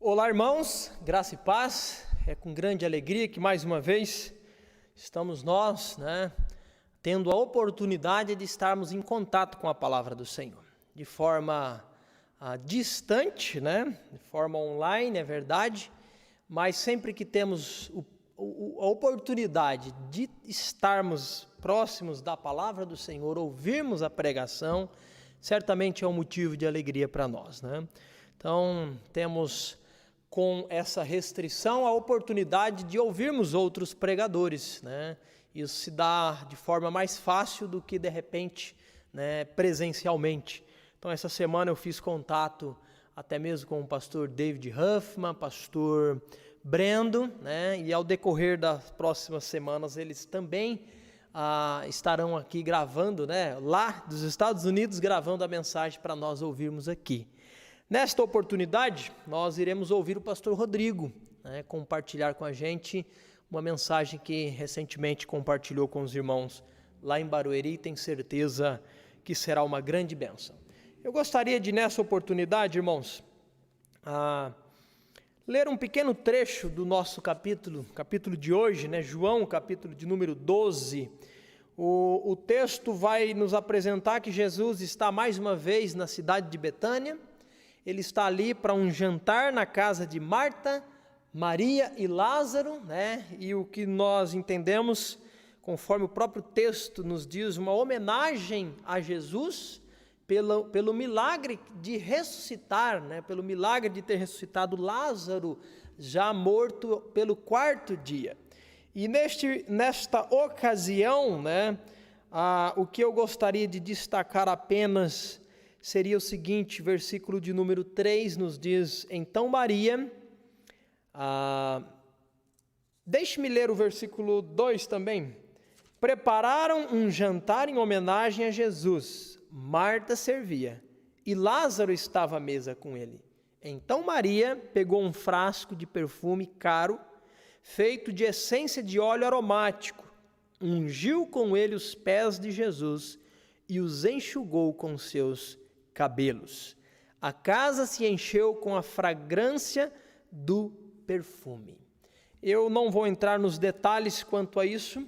Olá, irmãos, graça e paz. É com grande alegria que mais uma vez estamos nós, tendo a oportunidade de estarmos em contato com a palavra do Senhor, de forma distante, de forma online, é verdade, mas sempre que temos a oportunidade de estarmos próximos da palavra do Senhor, ouvirmos a pregação, certamente é um motivo de alegria para nós, Então, temos com essa restrição a oportunidade de ouvirmos outros pregadores, Isso se dá de forma mais fácil do que de repente, presencialmente. Então essa semana eu fiz contato até mesmo com o pastor David Huffman, pastor Brendo, e ao decorrer das próximas semanas eles também estarão aqui gravando, lá dos Estados Unidos, gravando a mensagem para nós ouvirmos aqui. Nesta oportunidade, nós iremos ouvir o pastor Rodrigo, compartilhar com a gente uma mensagem que recentemente compartilhou com os irmãos lá em Barueri, e tenho certeza que será uma grande bênção. Eu gostaria de, nessa oportunidade, irmãos, ler um pequeno trecho do nosso capítulo de hoje, João, capítulo de número 12. O texto vai nos apresentar que Jesus está mais uma vez na cidade de Betânia. Ele está ali para um jantar na casa de Marta, Maria e Lázaro, E o que nós entendemos, conforme o próprio texto nos diz, uma homenagem a Jesus pelo milagre de ressuscitar, pelo milagre de ter ressuscitado Lázaro, já morto pelo quarto dia. E nesta ocasião, o que eu gostaria de destacar apenas seria o seguinte: versículo de número 3 nos diz: então Maria, deixe-me ler o versículo 2 também. Prepararam um jantar em homenagem a Jesus. Marta servia e Lázaro estava à mesa com ele. Então Maria pegou um frasco de perfume caro, feito de essência de óleo aromático, ungiu com ele os pés de Jesus e os enxugou com seus cabelos. A casa se encheu com a fragrância do perfume. Eu não vou entrar nos detalhes quanto a isso,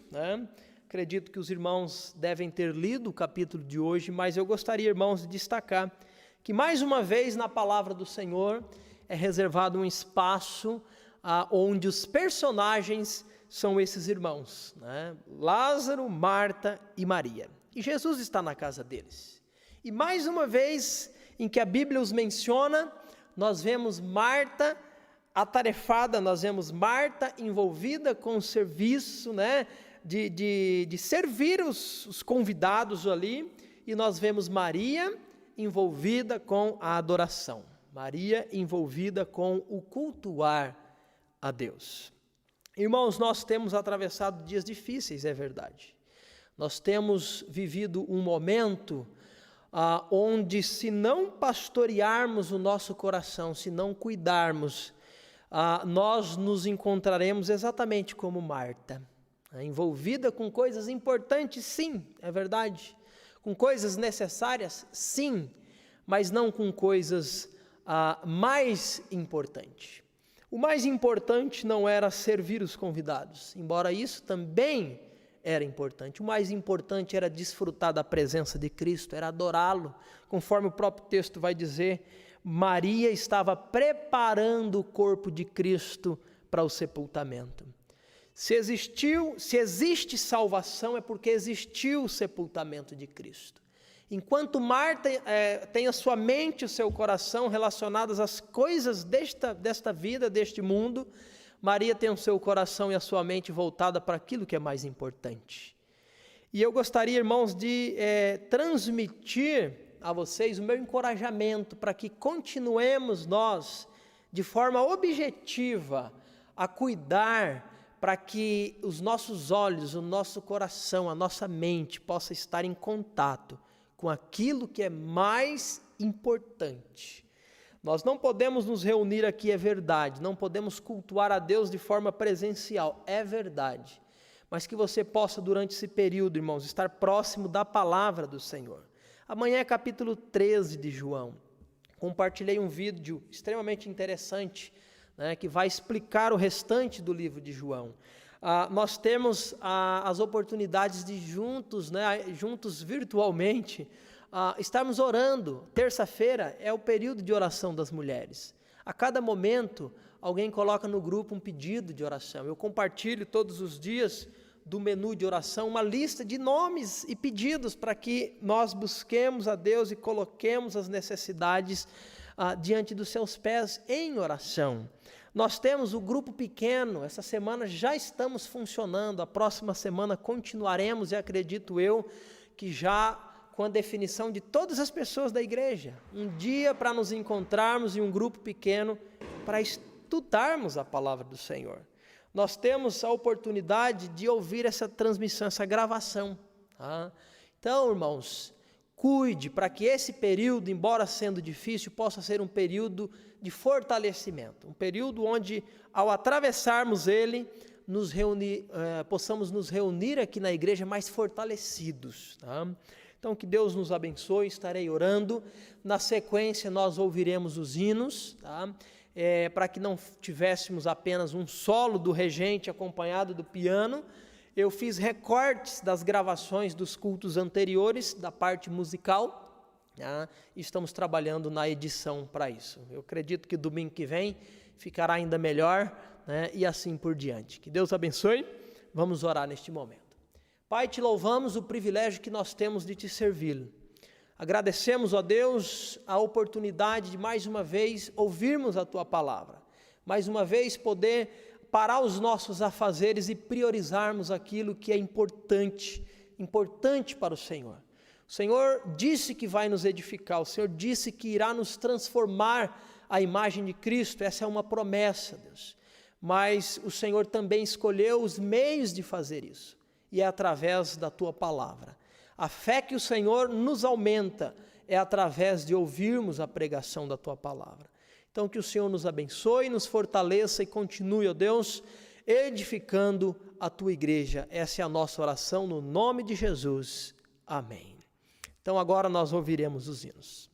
Acredito que os irmãos devem ter lido o capítulo de hoje, mas eu gostaria, irmãos, de destacar que mais uma vez na palavra do Senhor é reservado um espaço onde os personagens são esses irmãos, Lázaro, Marta e Maria. E Jesus está na casa deles. E mais uma vez em que a Bíblia os menciona, nós vemos Marta atarefada, nós vemos Marta envolvida com o serviço, de servir os convidados ali, e nós vemos Maria envolvida com a adoração, Maria envolvida com o cultuar a Deus. Irmãos, nós temos atravessado dias difíceis, é verdade. Nós temos vivido um momento onde, se não pastorearmos o nosso coração, se não cuidarmos, nós nos encontraremos exatamente como Marta, envolvida com coisas importantes, sim, é verdade, com coisas necessárias, sim, mas não com coisas mais importantes. O mais importante não era servir os convidados, embora isso também era importante. O mais importante era desfrutar da presença de Cristo, era adorá-lo. Conforme o próprio texto vai dizer, Maria estava preparando o corpo de Cristo para o sepultamento. Se existe salvação, é porque existiu o sepultamento de Cristo. Enquanto Marta tem a sua mente, o seu coração relacionados às coisas desta vida, deste mundo, Maria tem o seu coração e a sua mente voltada para aquilo que é mais importante. E eu gostaria, irmãos, de transmitir a vocês o meu encorajamento para que continuemos nós, de forma objetiva, a cuidar para que os nossos olhos, o nosso coração, a nossa mente possa estar em contato com aquilo que é mais importante. Nós não podemos nos reunir aqui, é verdade, não podemos cultuar a Deus de forma presencial, é verdade, mas que você possa, durante esse período, irmãos, estar próximo da palavra do Senhor. Amanhã é capítulo 13 de João. compartilhei um vídeo extremamente interessante, né, que vai explicar o restante do livro de João. Nós temos as oportunidades de juntos, né, juntos virtualmente, estarmos orando. Terça-feira é o período de oração das mulheres. A cada momento, alguém coloca no grupo um pedido de oração. Eu compartilho todos os dias do menu de oração uma lista de nomes e pedidos para que nós busquemos a Deus e coloquemos as necessidades diante dos seus pés em oração. Nós temos o grupo pequeno, essa semana já estamos funcionando, a próxima semana continuaremos e acredito eu que já com a definição de todas as pessoas da igreja, um dia para nos encontrarmos em um grupo pequeno para estudarmos a palavra do Senhor. Nós temos a oportunidade de ouvir essa transmissão, essa gravação. Tá? Então, irmãos, cuide para que esse período, embora sendo difícil, possa ser um período de fortalecimento, um período onde, ao atravessarmos ele, possamos nos reunir aqui na igreja mais fortalecidos. Tá? Então, que Deus nos abençoe, estarei orando. Na sequência, nós ouviremos os hinos, tá? Para que não tivéssemos apenas um solo do regente acompanhado do piano. Eu fiz recortes das gravações dos cultos anteriores, da parte musical, e estamos trabalhando na edição para isso. Eu acredito que domingo que vem ficará ainda melhor, né, e assim por diante. Que Deus abençoe. Vamos orar neste momento. Pai, te louvamos o privilégio que nós temos de te servir. Agradecemos, ó Deus, a oportunidade de mais uma vez ouvirmos a tua palavra, mais uma vez poder parar os nossos afazeres e priorizarmos aquilo que é importante para o Senhor. O Senhor disse que vai nos edificar, o Senhor disse que irá nos transformar à imagem de Cristo, essa é uma promessa, Deus. Mas o Senhor também escolheu os meios de fazer isso, e é através da tua palavra. A fé que o Senhor nos aumenta é através de ouvirmos a pregação da tua palavra. Então que o Senhor nos abençoe, nos fortaleça e continue, ó Deus, edificando a tua igreja. Essa é a nossa oração no nome de Jesus. Amém. Então agora nós ouviremos os hinos.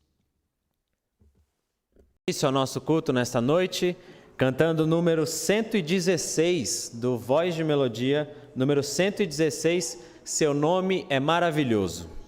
Início ao nosso culto nesta noite, cantando o número 116 do Voz de Melodia, número 116, Seu Nome é Maravilhoso.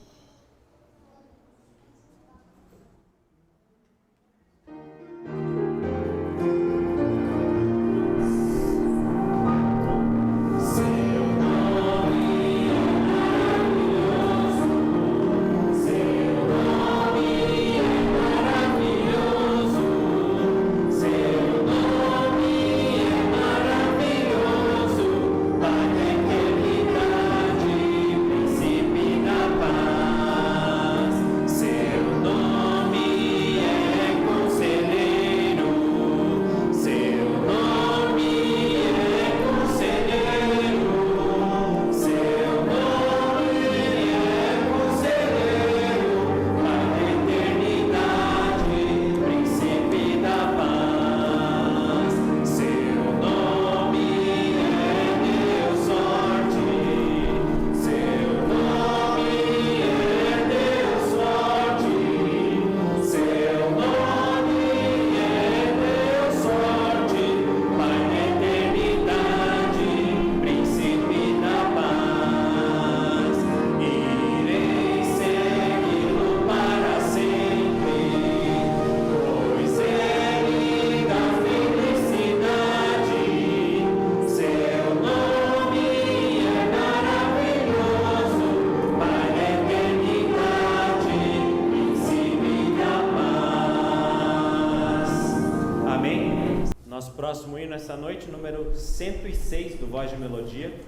Próximo hino essa noite, número 106 do Voz de Melodia,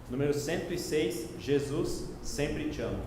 número 106, Jesus, Sempre Te Amo.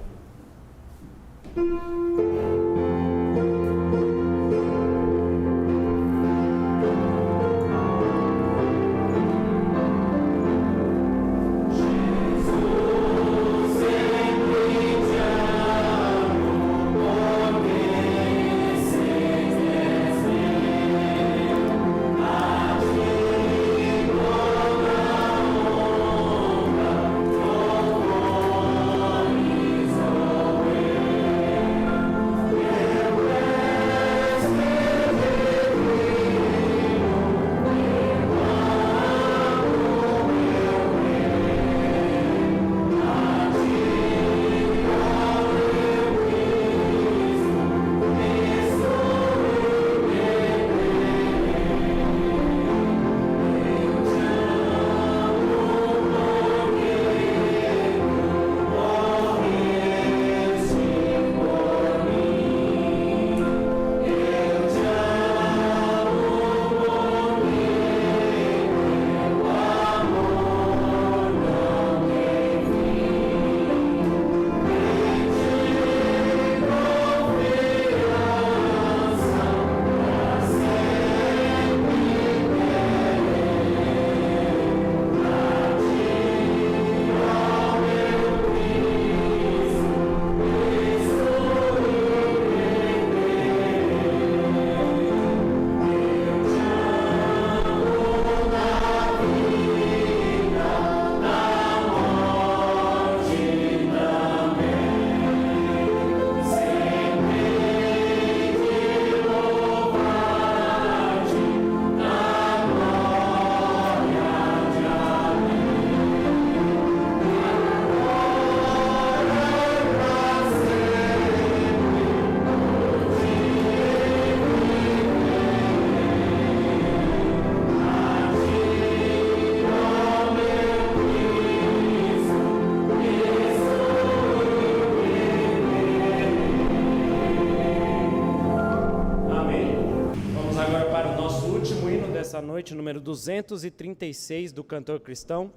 noite, número 236 do cantor cristão,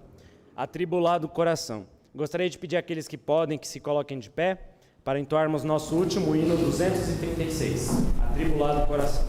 Atribulado Coração. Gostaria de pedir àqueles que podem que se coloquem de pé para entoarmos nosso último hino 236, Atribulado Coração.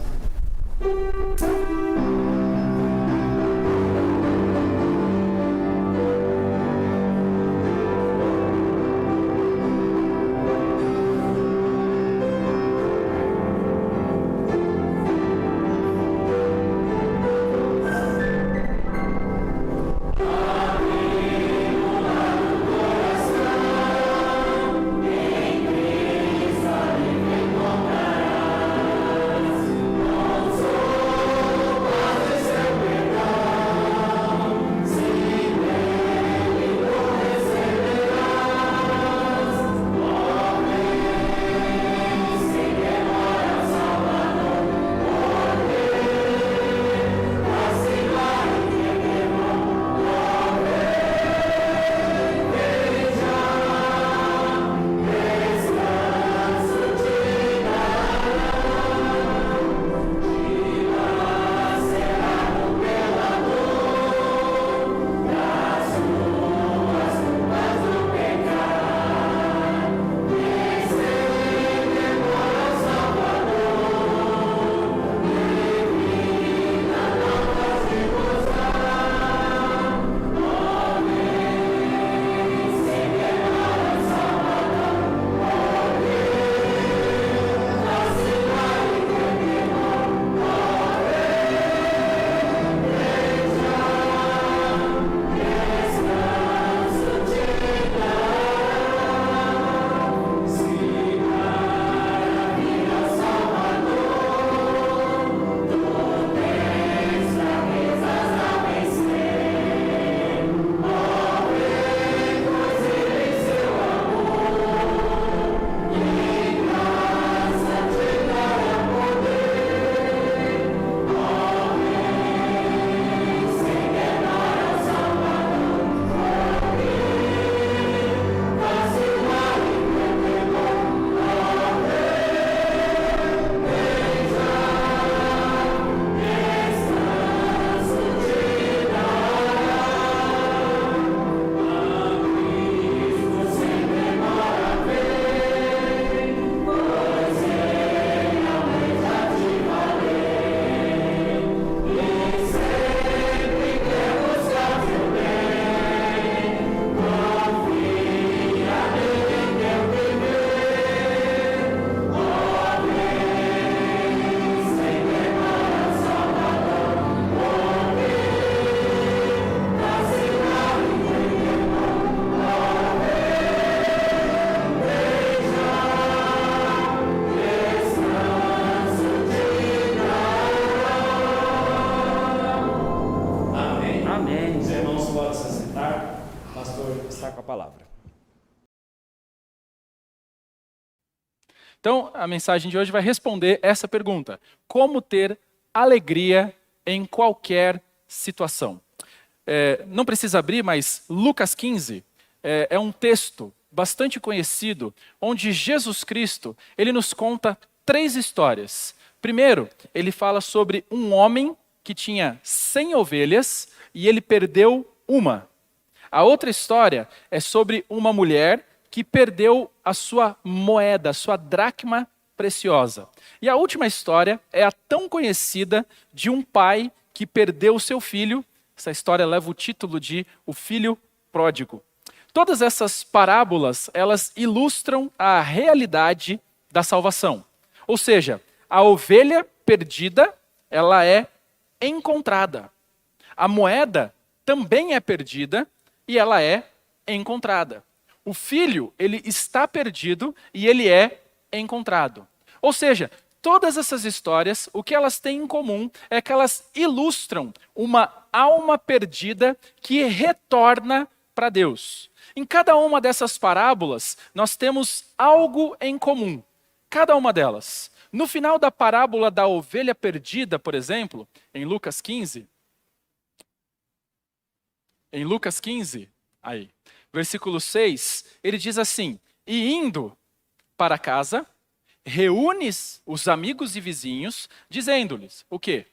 Então, a mensagem de hoje vai responder essa pergunta: como ter alegria em qualquer situação? Não precisa abrir, mas Lucas 15 é um texto bastante conhecido, onde Jesus Cristo ele nos conta 3 histórias. Primeiro, ele fala sobre um homem que tinha 100 ovelhas e ele perdeu uma. A outra história é sobre uma mulher que perdeu a sua moeda, a sua dracma preciosa. E a última história é a tão conhecida de um pai que perdeu o seu filho. Essa história leva o título de O Filho Pródigo. Todas essas parábolas, elas ilustram a realidade da salvação. Ou seja, a ovelha perdida, ela é encontrada. A moeda também é perdida e ela é encontrada. O filho, ele está perdido e ele é encontrado. Ou seja, todas essas histórias, o que elas têm em comum é que elas ilustram uma alma perdida que retorna para Deus. Em cada uma dessas parábolas, nós temos algo em comum. Cada uma delas. No final da parábola da ovelha perdida, por exemplo, em Lucas 15, versículo 6, ele diz assim: e indo para casa, reúnes os amigos e vizinhos, dizendo-lhes o quê?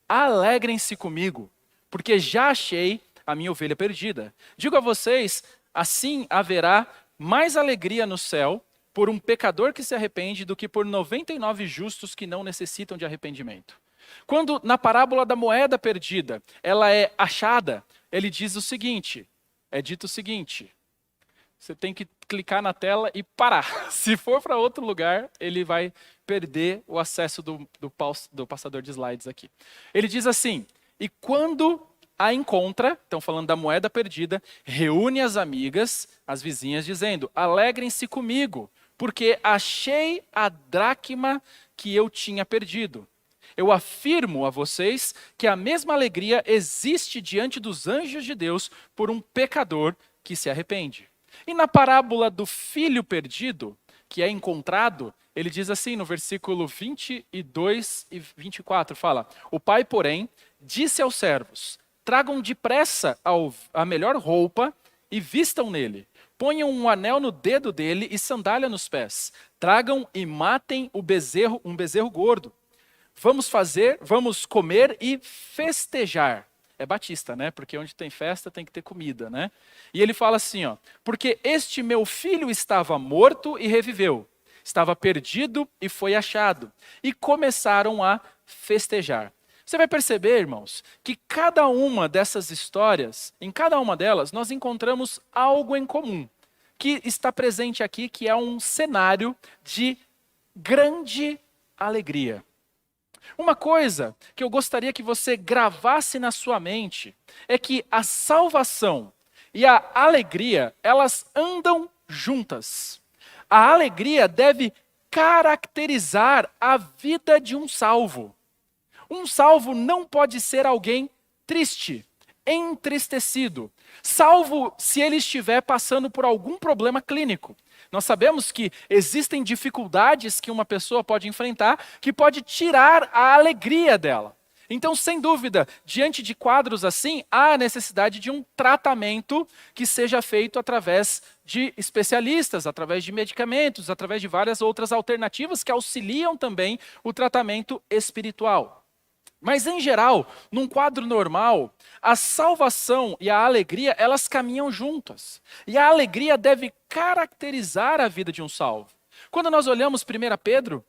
alegrem-se comigo, porque já achei a minha ovelha perdida. Digo a vocês, assim haverá mais alegria no céu por um pecador que se arrepende do que por 99 justos que não necessitam de arrependimento. Quando na parábola da moeda perdida, ela é achada, ele diz o seguinte, é dito o seguinte, você tem que clicar na tela e parar. Se for para outro lugar, ele vai perder o acesso do passador de slides aqui. Ele diz assim, e quando a encontra, estão falando da moeda perdida, reúne as amigas, as vizinhas, dizendo, alegrem-se comigo, porque achei a dracma que eu tinha perdido. Eu afirmo a vocês que a mesma alegria existe diante dos anjos de Deus por um pecador que se arrepende. E na parábola do filho perdido, que é encontrado, ele diz assim no versículo 22 e 24, fala, o pai, porém, disse aos servos, tragam depressa a melhor roupa e vistam nele. Ponham um anel no dedo dele e sandália nos pés. Tragam e matem um bezerro gordo. Vamos comer e festejar. É batista, né? Porque onde tem festa tem que ter comida, né? E ele fala assim, ó, porque este meu filho estava morto e reviveu. Estava perdido e foi achado. E começaram a festejar. Você vai perceber, irmãos, que cada uma dessas histórias, em cada uma delas, nós encontramos algo em comum, que está presente aqui, que é um cenário de grande alegria. Uma coisa que eu gostaria que você gravasse na sua mente é que a salvação e a alegria, elas andam juntas. A alegria deve caracterizar a vida de um salvo. Um salvo não pode ser alguém triste, entristecido, salvo se ele estiver passando por algum problema clínico. Nós sabemos que existem dificuldades que uma pessoa pode enfrentar que pode tirar a alegria dela. Então, sem dúvida, diante de quadros assim, há a necessidade de um tratamento que seja feito através de especialistas, através de medicamentos, através de várias outras alternativas que auxiliam também o tratamento espiritual. Mas, em geral, num quadro normal, a salvação e a alegria, elas caminham juntas. E a alegria deve caracterizar a vida de um salvo. Quando nós olhamos 1 Pedro,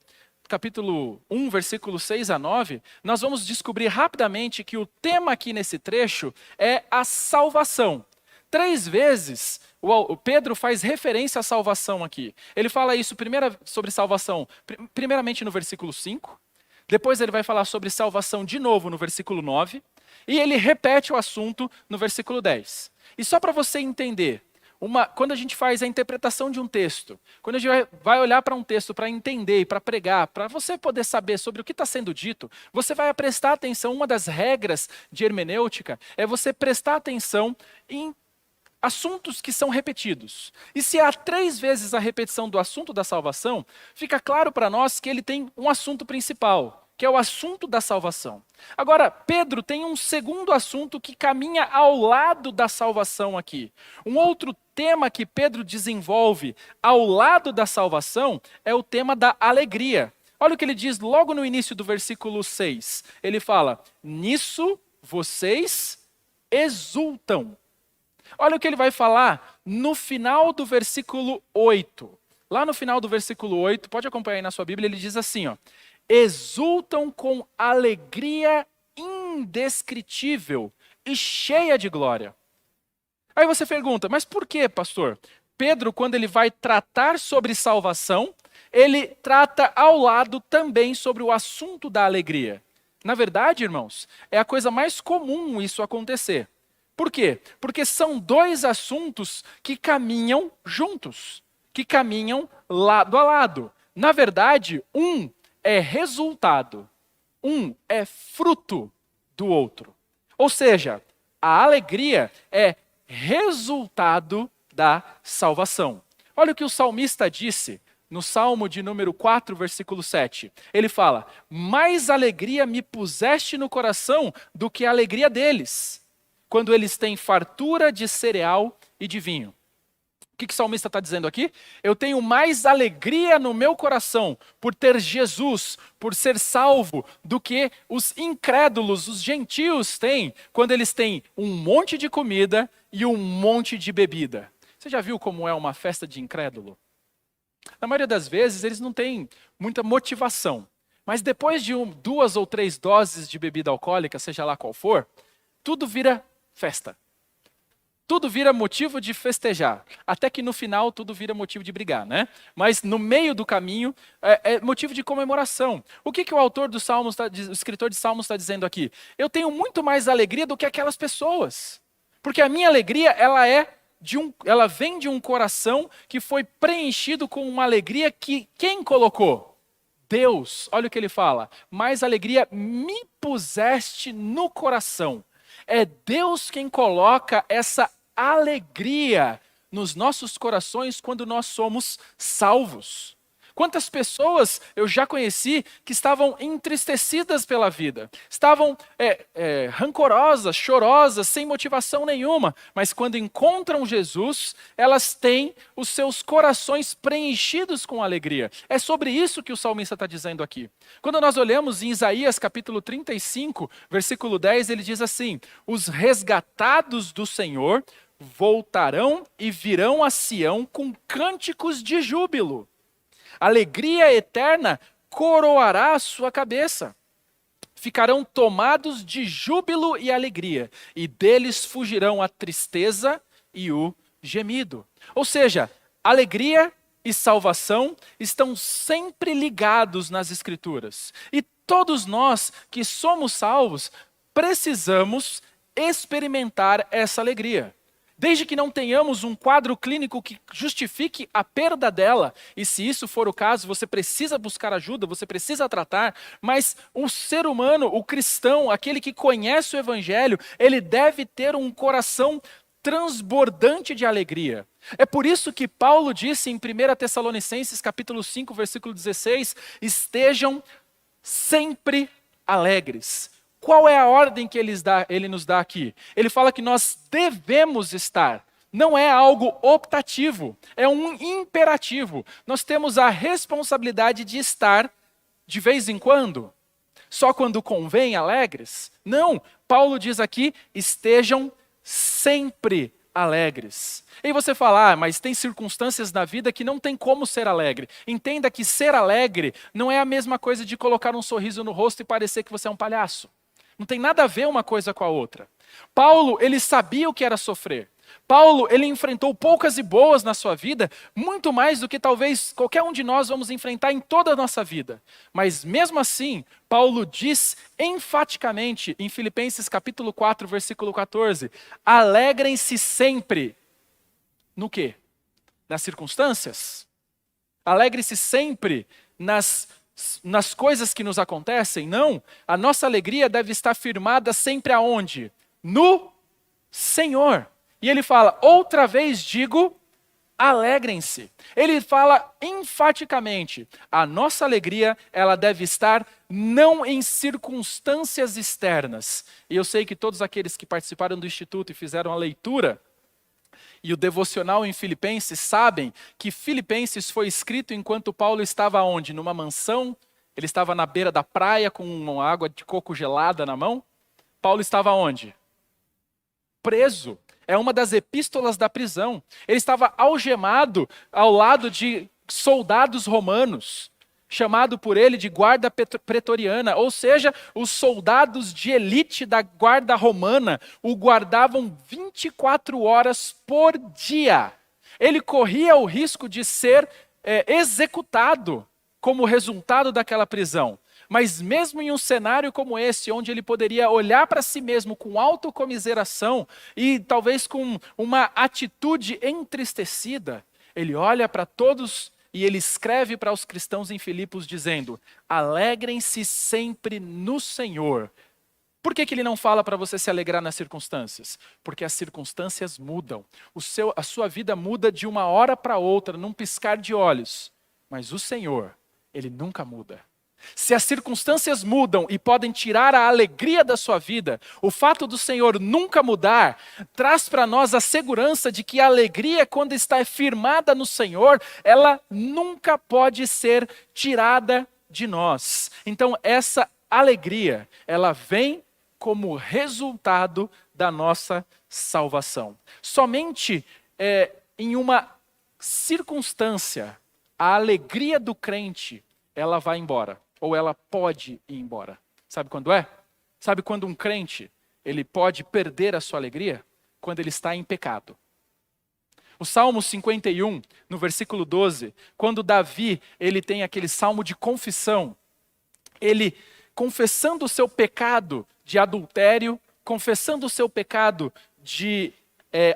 capítulo 1, versículos 6 a 9, nós vamos descobrir rapidamente que o tema aqui nesse trecho é a salvação. 3 vezes o Pedro faz referência à salvação aqui. Ele fala isso sobre salvação, primeiramente no versículo 5, depois ele vai falar sobre salvação de novo no versículo 9, e ele repete o assunto no versículo 10. E só para você entender, quando a gente faz a interpretação de um texto, quando a gente vai olhar para um texto para entender e para pregar, para você poder saber sobre o que está sendo dito, você vai prestar atenção, uma das regras de hermenêutica é você prestar atenção em assuntos que são repetidos. E se há 3 vezes a repetição do assunto da salvação, fica claro para nós que ele tem um assunto principal, que é o assunto da salvação. Agora, Pedro tem um segundo assunto que caminha ao lado da salvação aqui. Um outro tema que Pedro desenvolve ao lado da salvação é o tema da alegria. Olha o que ele diz logo no início do versículo 6. Ele fala, nisso vocês exultam. Olha o que ele vai falar no final do versículo 8. Lá no final do versículo 8, pode acompanhar aí na sua Bíblia, ele diz assim, ó, exultam com alegria indescritível e cheia de glória. Aí você pergunta, mas por que, pastor? Pedro, quando ele vai tratar sobre salvação, ele trata ao lado também sobre o assunto da alegria. Na verdade, irmãos, é a coisa mais comum isso acontecer. Por quê? Porque são 2 assuntos que caminham juntos, que caminham lado a lado. Na verdade, um é resultado, um é fruto do outro. Ou seja, a alegria é resultado da salvação. Olha o que o salmista disse no Salmo de número 4, versículo 7. Ele fala, mais alegria me puseste no coração do que a alegria deles, quando eles têm fartura de cereal e de vinho. O que o salmista está dizendo aqui? Eu tenho mais alegria no meu coração por ter Jesus, por ser salvo, do que os incrédulos, os gentios têm, quando eles têm um monte de comida e um monte de bebida. Você já viu como é uma festa de incrédulo? Na maioria das vezes, eles não têm muita motivação. Mas depois de 2 ou 3 doses de bebida alcoólica, seja lá qual for, tudo vira festa. Tudo vira motivo de festejar, até que no final tudo vira motivo de brigar, né? Mas no meio do caminho é motivo de comemoração. O que o autor dos Salmos, o escritor de Salmos está dizendo aqui? Eu tenho muito mais alegria do que aquelas pessoas, porque a minha alegria ela vem de um coração que foi preenchido com uma alegria que quem colocou? Deus. Olha o que ele fala. Mais alegria me puseste no coração. É Deus quem coloca essa alegria nos nossos corações quando nós somos salvos. Quantas pessoas eu já conheci que estavam entristecidas pela vida, estavam rancorosas, chorosas, sem motivação nenhuma, mas quando encontram Jesus, elas têm os seus corações preenchidos com alegria. É sobre isso que o salmista está dizendo aqui. Quando nós olhamos em Isaías capítulo 35, versículo 10, ele diz assim: os resgatados do Senhor voltarão e virão a Sião com cânticos de júbilo. Alegria eterna coroará a sua cabeça. Ficarão tomados de júbilo e alegria, e deles fugirão a tristeza e o gemido. Ou seja, alegria e salvação estão sempre ligados nas Escrituras. E todos nós que somos salvos precisamos experimentar essa alegria. Desde que não tenhamos um quadro clínico que justifique a perda dela, e se isso for o caso, você precisa buscar ajuda, você precisa tratar, mas o ser humano, o cristão, aquele que conhece o Evangelho, ele deve ter um coração transbordante de alegria. É por isso que Paulo disse em 1 Tessalonicenses capítulo 5, versículo 16, estejam sempre alegres. Qual é a ordem que ele nos dá aqui? Ele fala que nós devemos estar. Não é algo optativo, é um imperativo. Nós temos a responsabilidade de estar de vez em quando. Só quando convém alegres? Não, Paulo diz aqui, estejam sempre alegres. E você fala, mas tem circunstâncias na vida que não tem como ser alegre. Entenda que ser alegre não é a mesma coisa de colocar um sorriso no rosto e parecer que você é um palhaço. Não tem nada a ver uma coisa com a outra. Paulo, ele sabia o que era sofrer. Paulo, ele enfrentou poucas e boas na sua vida, muito mais do que talvez qualquer um de nós vamos enfrentar em toda a nossa vida. Mas mesmo assim, Paulo diz enfaticamente em Filipenses capítulo 4, versículo 14, alegrem-se sempre. No quê? Nas circunstâncias? Alegre-se sempre nas coisas que nos acontecem? Não, a nossa alegria deve estar firmada sempre aonde? No Senhor. E ele fala, outra vez digo, alegrem-se. Ele fala enfaticamente, a nossa alegria, ela deve estar não em circunstâncias externas. E eu sei que todos aqueles que participaram do Instituto e fizeram a leitura, e o devocional em Filipenses sabem que Filipenses foi escrito enquanto Paulo estava onde? Numa mansão? Ele estava na beira da praia com uma água de coco gelada na mão? Paulo estava onde? Preso. É uma das epístolas da prisão. Ele estava algemado ao lado de soldados romanos, chamado por ele de guarda pretoriana, ou seja, os soldados de elite da guarda romana o guardavam 24 horas por dia. Ele corria o risco de ser executado como resultado daquela prisão. Mas mesmo em um cenário como esse, onde ele poderia olhar para si mesmo com autocomiseração e talvez com uma atitude entristecida, ele olha para todos e ele escreve para os cristãos em Filipos dizendo, alegrem-se sempre no Senhor. Por que ele não fala para você se alegrar nas circunstâncias? Porque as circunstâncias mudam. A sua vida muda de uma hora para outra, num piscar de olhos. Mas o Senhor, ele nunca muda. Se as circunstâncias mudam e podem tirar a alegria da sua vida, o fato do Senhor nunca mudar traz para nós a segurança de que a alegria, quando está firmada no Senhor, ela nunca pode ser tirada de nós. Então essa alegria, ela vem como resultado da nossa salvação. Somente em uma circunstância, a alegria do crente, ela vai embora, ou ela pode ir embora. Sabe quando é? Sabe quando um crente, ele pode perder a sua alegria? Quando ele está em pecado. O Salmo 51, no versículo 12, quando Davi, ele tem aquele salmo de confissão, ele confessando o seu pecado de adultério, confessando o seu pecado de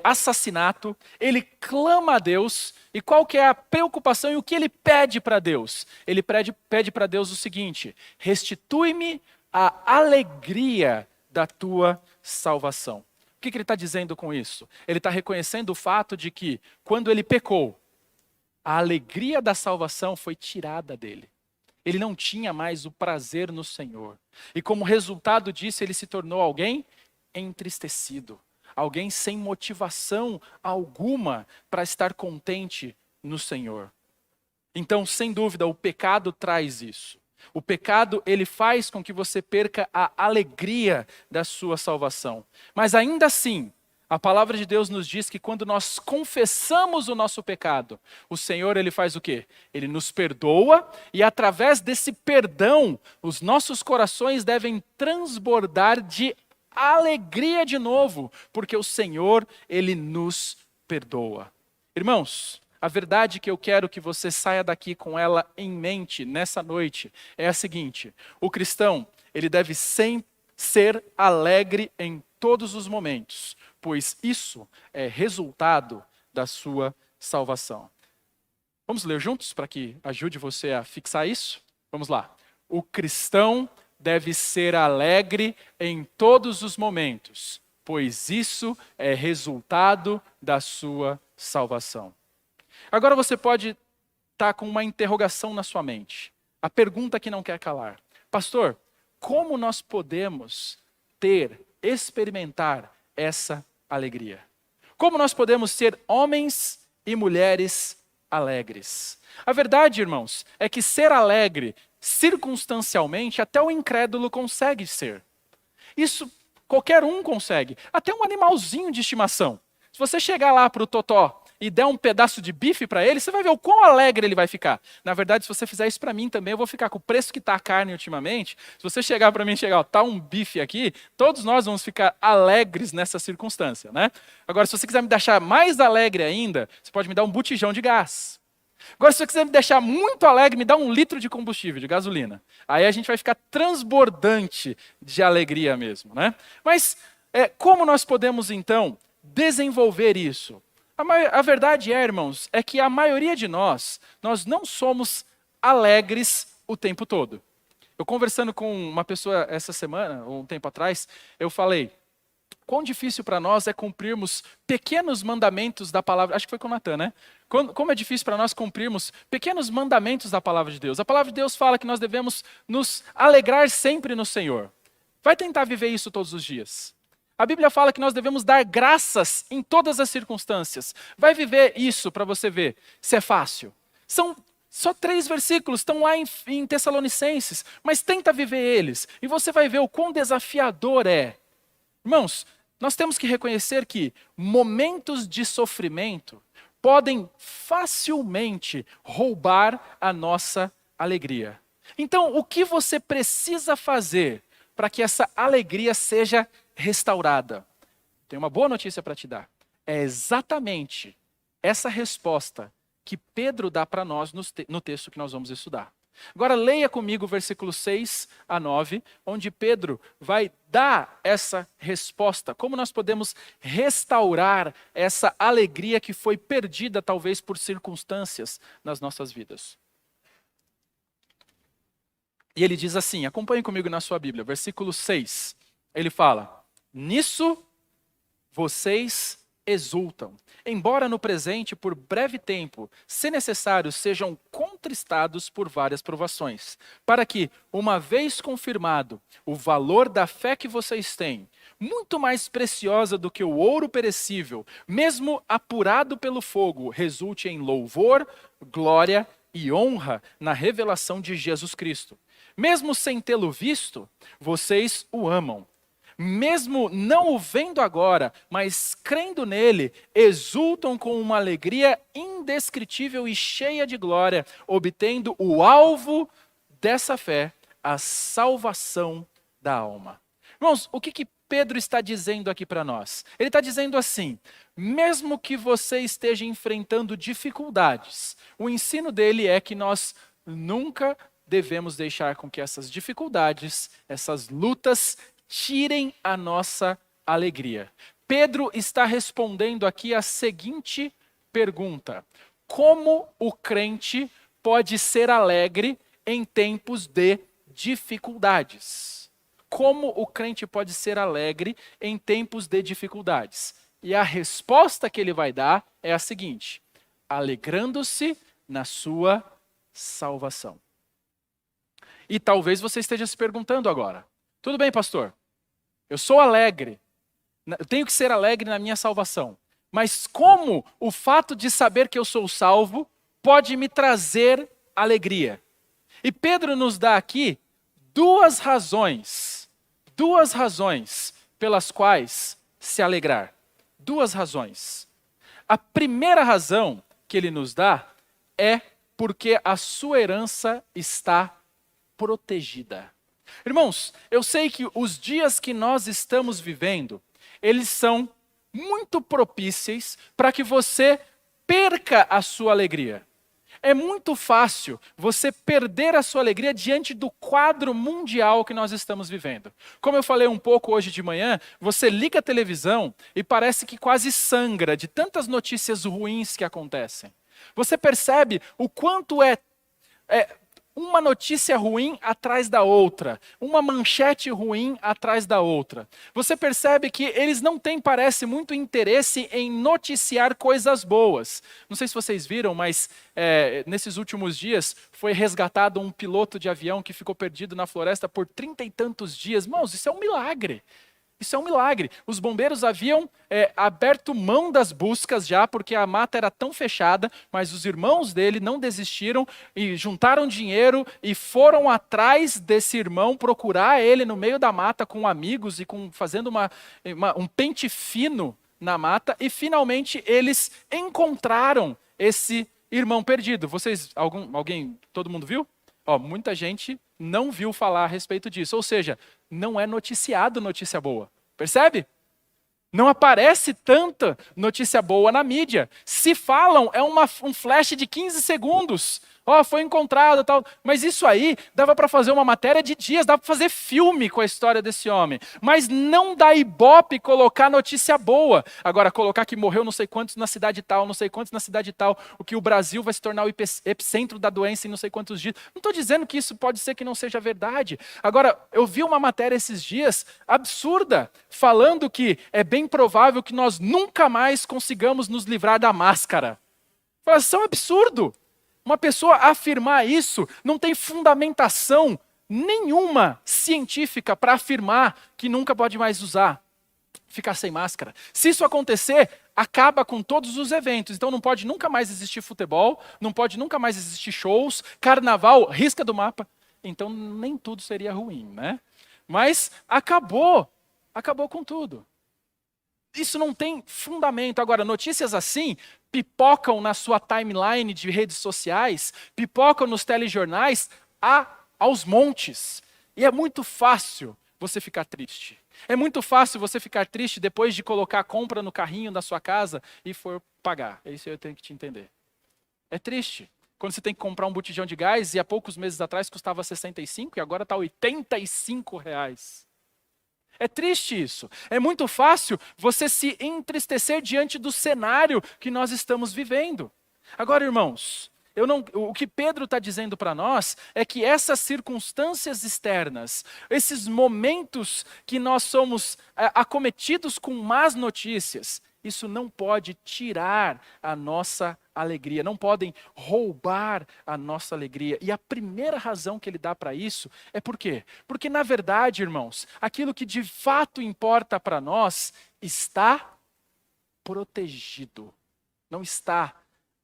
assassinato, ele clama a Deus, e qual que é a preocupação e o que ele pede para Deus? Ele pede para Deus o seguinte: restitui-me a alegria da tua salvação. O que ele está dizendo com isso? Ele está reconhecendo o fato de que, quando ele pecou, a alegria da salvação foi tirada dele. Ele não tinha mais o prazer no Senhor. E como resultado disso, ele se tornou alguém entristecido. Alguém sem motivação alguma para estar contente no Senhor. Então, sem dúvida, o pecado traz isso. O pecado, ele faz com que você perca a alegria da sua salvação. Mas ainda assim, a palavra de Deus nos diz que quando nós confessamos o nosso pecado, o Senhor, ele faz o quê? Ele nos perdoa e através desse perdão, os nossos corações devem transbordar de alegria de novo, porque o Senhor, ele nos perdoa. Irmãos, a verdade que eu quero que você saia daqui com ela em mente nessa noite é a seguinte: o cristão, ele deve sempre ser alegre em todos os momentos, pois isso é resultado da sua salvação. Vamos ler juntos para que ajude você a fixar isso? Vamos lá. O cristão deve ser alegre em todos os momentos, pois isso é resultado da sua salvação. Agora você pode estar com uma interrogação na sua mente. A pergunta que não quer calar. Pastor, como nós podemos experimentar essa alegria? Como nós podemos ser homens e mulheres alegres? A verdade, irmãos, é que ser alegre circunstancialmente, até o incrédulo consegue ser. Isso qualquer um consegue. Até um animalzinho de estimação. Se você chegar lá para o Totó e der um pedaço de bife para ele, você vai ver o quão alegre ele vai ficar. Na verdade, se você fizer isso para mim também, eu vou ficar com o preço que está a carne ultimamente. Se você chegar para mim e está um bife aqui, todos nós vamos ficar alegres nessa circunstância, né? Agora, se você quiser me deixar mais alegre ainda, você pode me dar um botijão de gás. Agora, se você quiser me deixar muito alegre, me dá 1 litro de combustível, de gasolina. Aí a gente vai ficar transbordante de alegria mesmo, né? Mas como nós podemos, então, desenvolver isso? A verdade é, irmãos, é que a maioria de nós não somos alegres o tempo todo. Eu conversando com uma pessoa essa semana, ou um tempo atrás, eu falei: quão difícil para nós é cumprirmos pequenos mandamentos da palavra. Acho que foi com o Natan, né? Como é difícil para nós cumprirmos pequenos mandamentos da palavra de Deus. A palavra de Deus fala que nós devemos nos alegrar sempre no Senhor. Vai tentar viver isso todos os dias. A Bíblia fala que nós devemos dar graças em todas as circunstâncias. Vai viver isso para você ver se é fácil. São só 3 versículos, estão lá em Tessalonicenses, mas tenta viver eles. E você vai ver o quão desafiador é. Irmãos, nós temos que reconhecer que momentos de sofrimento podem facilmente roubar a nossa alegria. Então, o que você precisa fazer para que essa alegria seja restaurada? Tenho uma boa notícia para te dar. É exatamente essa resposta que Pedro dá para nós no texto que nós vamos estudar. Agora leia comigo o versículo 6 a 9, onde Pedro vai dar essa resposta. Como nós podemos restaurar essa alegria que foi perdida talvez por circunstâncias nas nossas vidas. E ele diz assim, acompanhe comigo na sua Bíblia, versículo 6. Ele fala: nisso vocês exultam, embora no presente, por breve tempo, se necessário, sejam contristados por várias provações, para que, uma vez confirmado o valor da fé que vocês têm, muito mais preciosa do que o ouro perecível, mesmo apurado pelo fogo, resulte em louvor, glória e honra na revelação de Jesus Cristo. Mesmo sem tê-lo visto, vocês o amam. Mesmo não o vendo agora, mas crendo nele, exultam com uma alegria indescritível e cheia de glória, obtendo o alvo dessa fé, a salvação da alma. Irmãos, o que Pedro está dizendo aqui para nós? Ele está dizendo assim: mesmo que você esteja enfrentando dificuldades, o ensino dele é que nós nunca devemos deixar com que essas dificuldades, essas lutas, tirem a nossa alegria. Pedro está respondendo aqui a seguinte pergunta: como o crente pode ser alegre em tempos de dificuldades? Como o crente pode ser alegre em tempos de dificuldades? E a resposta que ele vai dar é a seguinte: alegrando-se na sua salvação. E talvez você esteja se perguntando agora: tudo bem, pastor, eu sou alegre, eu tenho que ser alegre na minha salvação, mas como o fato de saber que eu sou salvo pode me trazer alegria? E Pedro nos dá aqui duas razões pelas quais se alegrar. Duas razões. A primeira razão que ele nos dá é porque a sua herança está protegida. Irmãos, eu sei que os dias que nós estamos vivendo, eles são muito propícios para que você perca a sua alegria. É muito fácil você perder a sua alegria diante do quadro mundial que nós estamos vivendo. Como eu falei um pouco hoje de manhã, você liga a televisão e parece que quase sangra de tantas notícias ruins que acontecem. Você percebe o quanto é uma notícia ruim atrás da outra, uma manchete ruim atrás da outra. Você percebe que eles não têm, parece, muito interesse em noticiar coisas boas. Não sei se vocês viram, mas nesses últimos dias foi resgatado um piloto de avião que ficou perdido na floresta por 30 e tantos dias. Irmãos, isso é um milagre. Isso é um milagre. Os bombeiros haviam aberto mão das buscas já, porque a mata era tão fechada, mas os irmãos dele não desistiram e juntaram dinheiro e foram atrás desse irmão, procurar ele no meio da mata com amigos e fazendo um pente fino na mata, e finalmente eles encontraram esse irmão perdido. Todo mundo viu? Muita gente não viu falar a respeito disso, ou seja, não é noticiado notícia boa. Percebe? Não aparece tanta notícia boa na mídia. Se falam, é um flash de 15 segundos. Foi encontrado, tal. Mas isso aí, dava para fazer uma matéria de dias, dava para fazer filme com a história desse homem. Mas não dá ibope colocar notícia boa. Agora, colocar que morreu não sei quantos na cidade tal, não sei quantos na cidade tal, o que o Brasil vai se tornar o epicentro da doença em não sei quantos dias. Não estou dizendo que isso pode ser que não seja verdade. Agora, eu vi uma matéria esses dias, absurda, falando que é bem provável que nós nunca mais consigamos nos livrar da máscara. Isso é um absurdo. Uma pessoa afirmar isso não tem fundamentação nenhuma científica para afirmar que nunca pode mais ficar sem máscara. Se isso acontecer, acaba com todos os eventos. Então não pode nunca mais existir futebol, não pode nunca mais existir shows, carnaval, risca do mapa. Então nem tudo seria ruim, né? Mas acabou com tudo. Isso não tem fundamento. Agora, notícias assim pipocam na sua timeline de redes sociais, pipocam nos telejornais aos montes. E é muito fácil você ficar triste. É muito fácil você ficar triste depois de colocar a compra no carrinho da sua casa e for pagar. É isso que eu tenho que te entender. É triste. Quando você tem que comprar um botijão de gás e há poucos meses atrás custava 65 e agora está 85 reais. É triste isso. É muito fácil você se entristecer diante do cenário que nós estamos vivendo. Agora, irmãos, o que Pedro está dizendo para nós é que essas circunstâncias externas, esses momentos que nós somos acometidos com más notícias, isso não pode tirar a nossa alegria, não podem roubar a nossa alegria. E a primeira razão que ele dá para isso é por quê? Porque, na verdade, irmãos, aquilo que de fato importa para nós está protegido, não está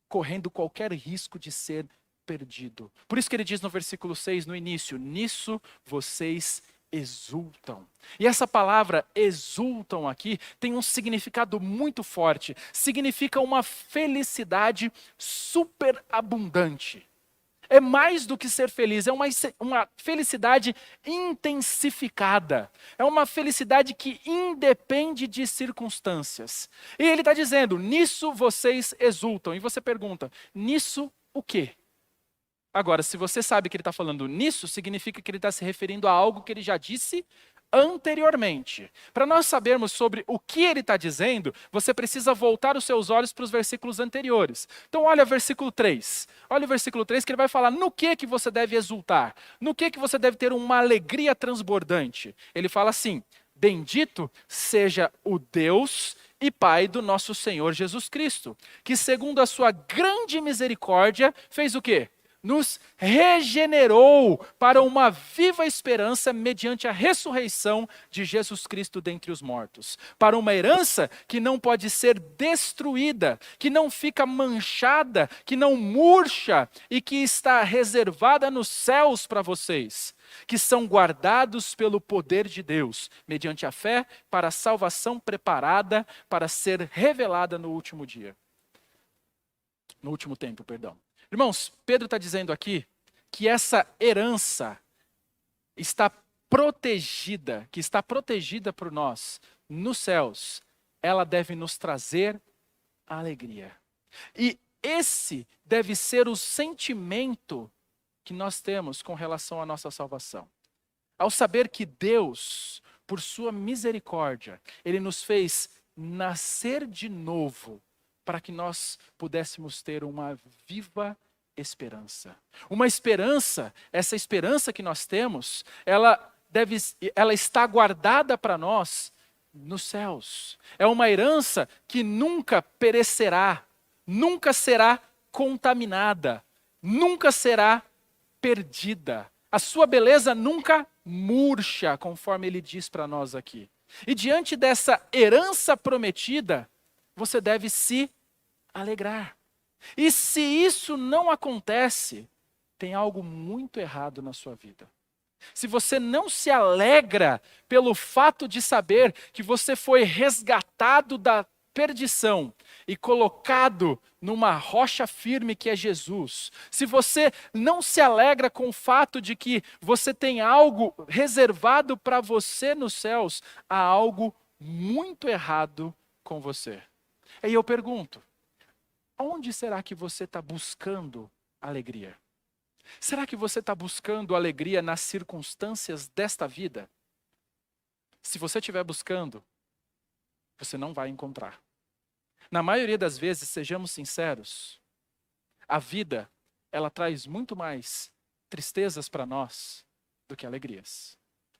correndo qualquer risco de ser perdido. Por isso que ele diz no versículo 6, no início, nisso vocês exultam. E essa palavra exultam aqui tem um significado muito forte. Significa uma felicidade superabundante. É mais do que ser feliz, é uma felicidade intensificada. É uma felicidade que independe de circunstâncias. E ele está dizendo, nisso vocês exultam. E você pergunta, nisso o quê? Agora, se você sabe que ele está falando nisso, significa que ele está se referindo a algo que ele já disse anteriormente. Para nós sabermos sobre o que ele está dizendo, você precisa voltar os seus olhos para os versículos anteriores. Então olha o versículo 3. Olha o versículo 3 que ele vai falar no que você deve exultar. No que você deve ter uma alegria transbordante. Ele fala assim, bendito seja o Deus e Pai do nosso Senhor Jesus Cristo, que segundo a sua grande misericórdia, fez o quê? Nos regenerou para uma viva esperança mediante a ressurreição de Jesus Cristo dentre os mortos. Para uma herança que não pode ser destruída, que não fica manchada, que não murcha e que está reservada nos céus para vocês, que são guardados pelo poder de Deus, mediante a fé, para a salvação preparada para ser revelada no último dia. No último tempo, perdão. Irmãos, Pedro está dizendo aqui que essa herança está protegida, que está protegida por nós nos céus, ela deve nos trazer alegria. E esse deve ser o sentimento que nós temos com relação à nossa salvação. Ao saber que Deus, por sua misericórdia, Ele nos fez nascer de novo, para que nós pudéssemos ter uma viva esperança. Uma esperança, essa esperança que nós temos, ela está guardada para nós nos céus. É uma herança que nunca perecerá, nunca será contaminada, nunca será perdida. A sua beleza nunca murcha, conforme ele diz para nós aqui. E diante dessa herança prometida, você deve se alegrar. E se isso não acontece, tem algo muito errado na sua vida. Se você não se alegra pelo fato de saber que você foi resgatado da perdição e colocado numa rocha firme que é Jesus, se você não se alegra com o fato de que você tem algo reservado para você nos céus, há algo muito errado com você. Aí eu pergunto, onde será que você está buscando alegria? Será que você está buscando alegria nas circunstâncias desta vida? Se você estiver buscando, você não vai encontrar. Na maioria das vezes, sejamos sinceros, a vida, ela traz muito mais tristezas para nós do que alegrias.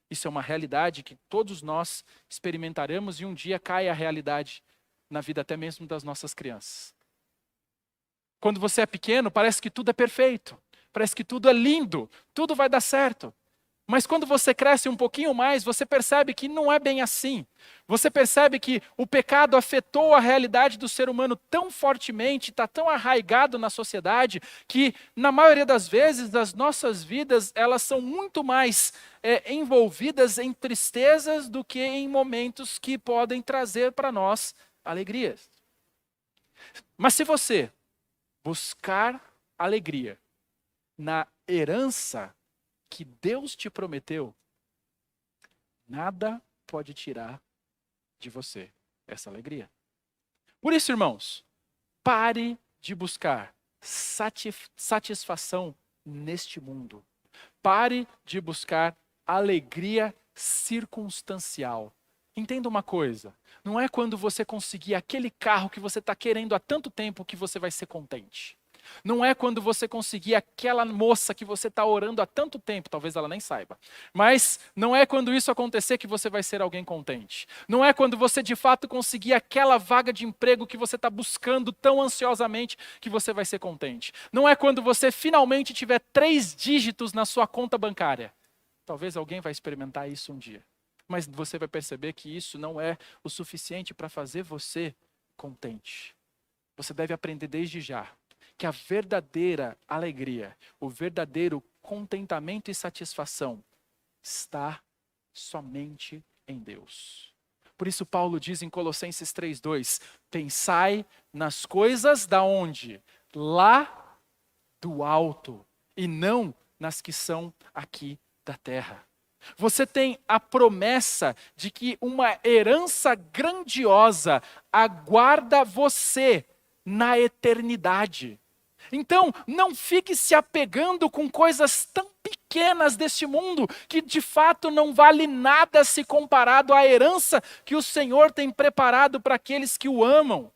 Isso é uma realidade que todos nós experimentaremos e um dia cai a realidade na vida até mesmo das nossas crianças. Quando você é pequeno, parece que tudo é perfeito, parece que tudo é lindo, tudo vai dar certo. Mas quando você cresce um pouquinho mais, você percebe que não é bem assim. Você percebe que o pecado afetou a realidade do ser humano tão fortemente, está tão arraigado na sociedade, que na maioria das vezes as nossas vidas, elas são muito mais envolvidas em tristezas do que em momentos que podem trazer para nós alegrias. Mas se você buscar alegria na herança que Deus te prometeu, nada pode tirar de você essa alegria. Por isso, irmãos, pare de buscar satisfação neste mundo. Pare de buscar alegria circunstancial. Entenda uma coisa, não é quando você conseguir aquele carro que você está querendo há tanto tempo que você vai ser contente. Não é quando você conseguir aquela moça que você está orando há tanto tempo, talvez ela nem saiba. Mas não é quando isso acontecer que você vai ser alguém contente. Não é quando você de fato conseguir aquela vaga de emprego que você está buscando tão ansiosamente que você vai ser contente. Não é quando você finalmente tiver 3 dígitos na sua conta bancária. Talvez alguém vai experimentar isso um dia. Mas você vai perceber que isso não é o suficiente para fazer você contente. Você deve aprender desde já que a verdadeira alegria, o verdadeiro contentamento e satisfação está somente em Deus. Por isso Paulo diz em Colossenses 3:2, pensai nas coisas da onde? Lá do alto, e não nas que são aqui da terra. Você tem a promessa de que uma herança grandiosa aguarda você na eternidade. Então, não fique se apegando com coisas tão pequenas deste mundo, que de fato não vale nada se comparado à herança que o Senhor tem preparado para aqueles que o amam.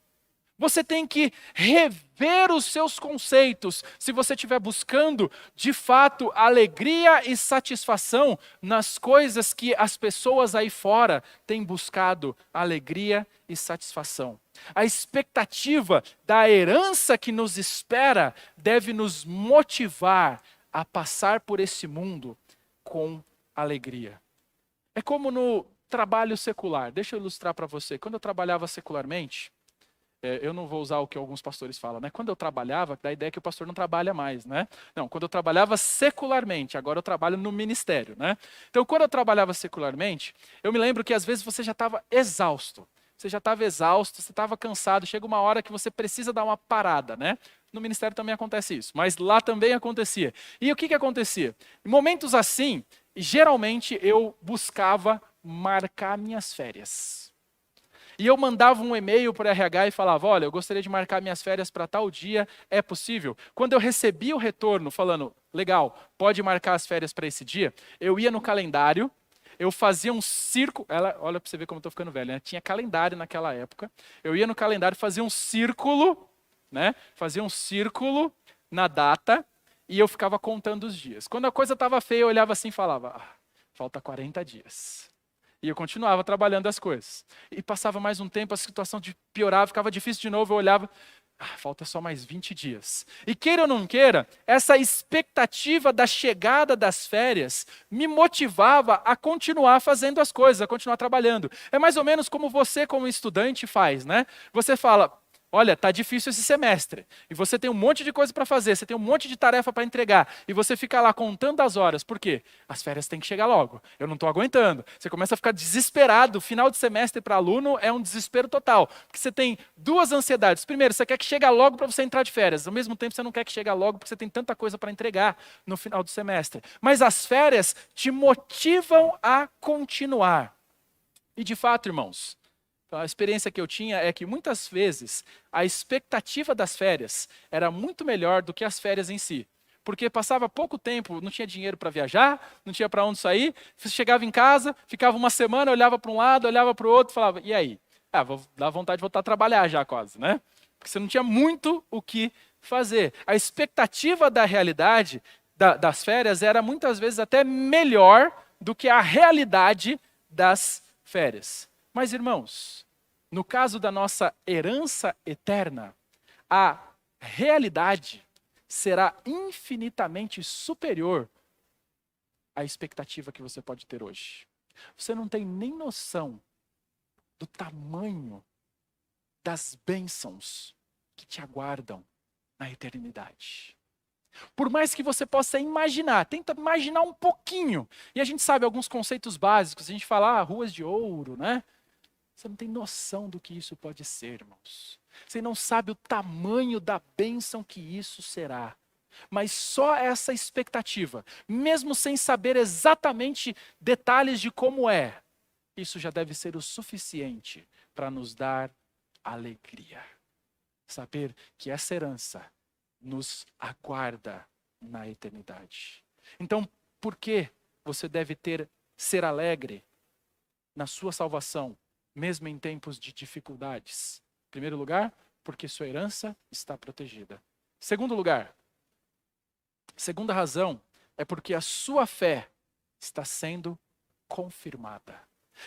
Você tem que rever os seus conceitos, se você estiver buscando, de fato, alegria e satisfação nas coisas que as pessoas aí fora têm buscado alegria e satisfação. A expectativa da herança que nos espera deve nos motivar a passar por esse mundo com alegria. É como no trabalho secular. Deixa eu ilustrar para você. Quando eu trabalhava secularmente, eu não vou usar o que alguns pastores falam, né? Quando eu trabalhava, dá a ideia que o pastor não trabalha mais, né? Não, quando eu trabalhava secularmente, agora eu trabalho no ministério, né? Então, quando eu trabalhava secularmente, eu me lembro que às vezes você já estava exausto. Você já estava exausto, você estava cansado, chega uma hora que você precisa dar uma parada, né? No ministério também acontece isso, mas lá também acontecia. E o que acontecia? Em momentos assim, geralmente eu buscava marcar minhas férias. E eu mandava um e-mail para o RH e falava, olha, eu gostaria de marcar minhas férias para tal dia, é possível? Quando eu recebia o retorno falando, legal, pode marcar as férias para esse dia, eu ia no calendário, eu fazia um círculo, olha para você ver como eu estou ficando velho, né? Tinha calendário naquela época, eu ia no calendário, fazia um círculo, né? Fazia um círculo na data e eu ficava contando os dias. Quando a coisa estava feia, eu olhava assim e falava, falta 40 dias. E eu continuava trabalhando as coisas. E passava mais um tempo, a situação piorava, ficava difícil de novo, eu olhava, falta só mais 20 dias. E queira ou não queira, essa expectativa da chegada das férias me motivava a continuar fazendo as coisas, a continuar trabalhando. É mais ou menos como você, como estudante, faz, né? Você fala, olha, está difícil esse semestre, e você tem um monte de coisa para fazer, você tem um monte de tarefa para entregar, e você fica lá contando as horas. Por quê? As férias têm que chegar logo, eu não estou aguentando. Você começa a ficar desesperado, final de semestre para aluno é um desespero total, porque você tem 2 ansiedades. Primeiro, você quer que chegue logo para você entrar de férias, ao mesmo tempo você não quer que chegue logo porque você tem tanta coisa para entregar no final do semestre. Mas as férias te motivam a continuar. E de fato, irmãos, a experiência que eu tinha é que muitas vezes a expectativa das férias era muito melhor do que as férias em si. Porque passava pouco tempo, não tinha dinheiro para viajar, não tinha para onde sair, chegava em casa, ficava uma semana, olhava para um lado, olhava para o outro, falava, e aí? Vou dar vontade de voltar a trabalhar já quase, né? Porque você não tinha muito o que fazer. A expectativa da realidade das férias era muitas vezes até melhor do que a realidade das férias. Mas, irmãos, no caso da nossa herança eterna, a realidade será infinitamente superior à expectativa que você pode ter hoje. Você não tem nem noção do tamanho das bênçãos que te aguardam na eternidade. Por mais que você possa imaginar, tenta imaginar um pouquinho. E a gente sabe alguns conceitos básicos, a gente fala, ruas de ouro, né? Você não tem noção do que isso pode ser, irmãos. Você não sabe o tamanho da bênção que isso será. Mas só essa expectativa, mesmo sem saber exatamente detalhes de como é, isso já deve ser o suficiente para nos dar alegria. Saber que essa herança nos aguarda na eternidade. Então, por que você deve ser alegre na sua salvação, mesmo em tempos de dificuldades? Em primeiro lugar, porque sua herança está protegida. Segundo lugar, segunda razão é porque a sua fé está sendo confirmada.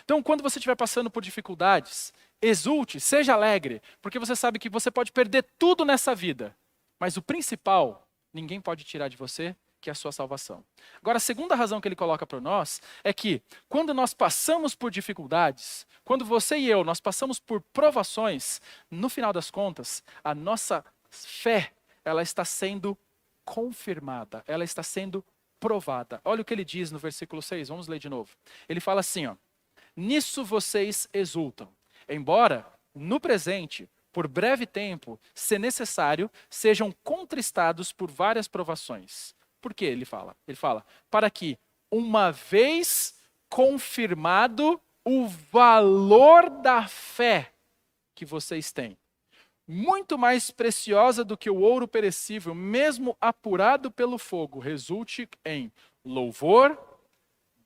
Então, quando você estiver passando por dificuldades, exulte, seja alegre, porque você sabe que você pode perder tudo nessa vida, mas o principal, ninguém pode tirar de você, que é a sua salvação. Agora, a segunda razão que ele coloca para nós é que, quando nós passamos por dificuldades, quando você e eu, nós passamos por provações, no final das contas, a nossa fé, ela está sendo confirmada, ela está sendo provada. Olha o que ele diz no versículo 6, vamos ler de novo. Ele fala assim, ó, nisso vocês exultam, embora, no presente, por breve tempo, se necessário, sejam contristados por várias provações. Por que ele fala? Ele fala, para que, uma vez confirmado o valor da fé que vocês têm, muito mais preciosa do que o ouro perecível, mesmo apurado pelo fogo, resulte em louvor,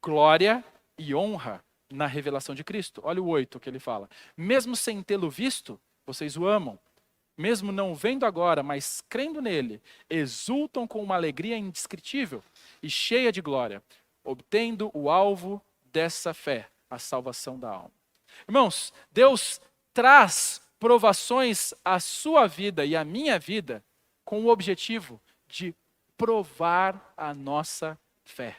glória e honra na revelação de Cristo. Olha o 8 que ele fala. Mesmo sem tê-lo visto, vocês o amam. Mesmo não vendo agora, mas crendo nele, exultam com uma alegria indescritível e cheia de glória, obtendo o alvo dessa fé, a salvação da alma. Irmãos, Deus traz provações à sua vida e à minha vida com o objetivo de provar a nossa fé.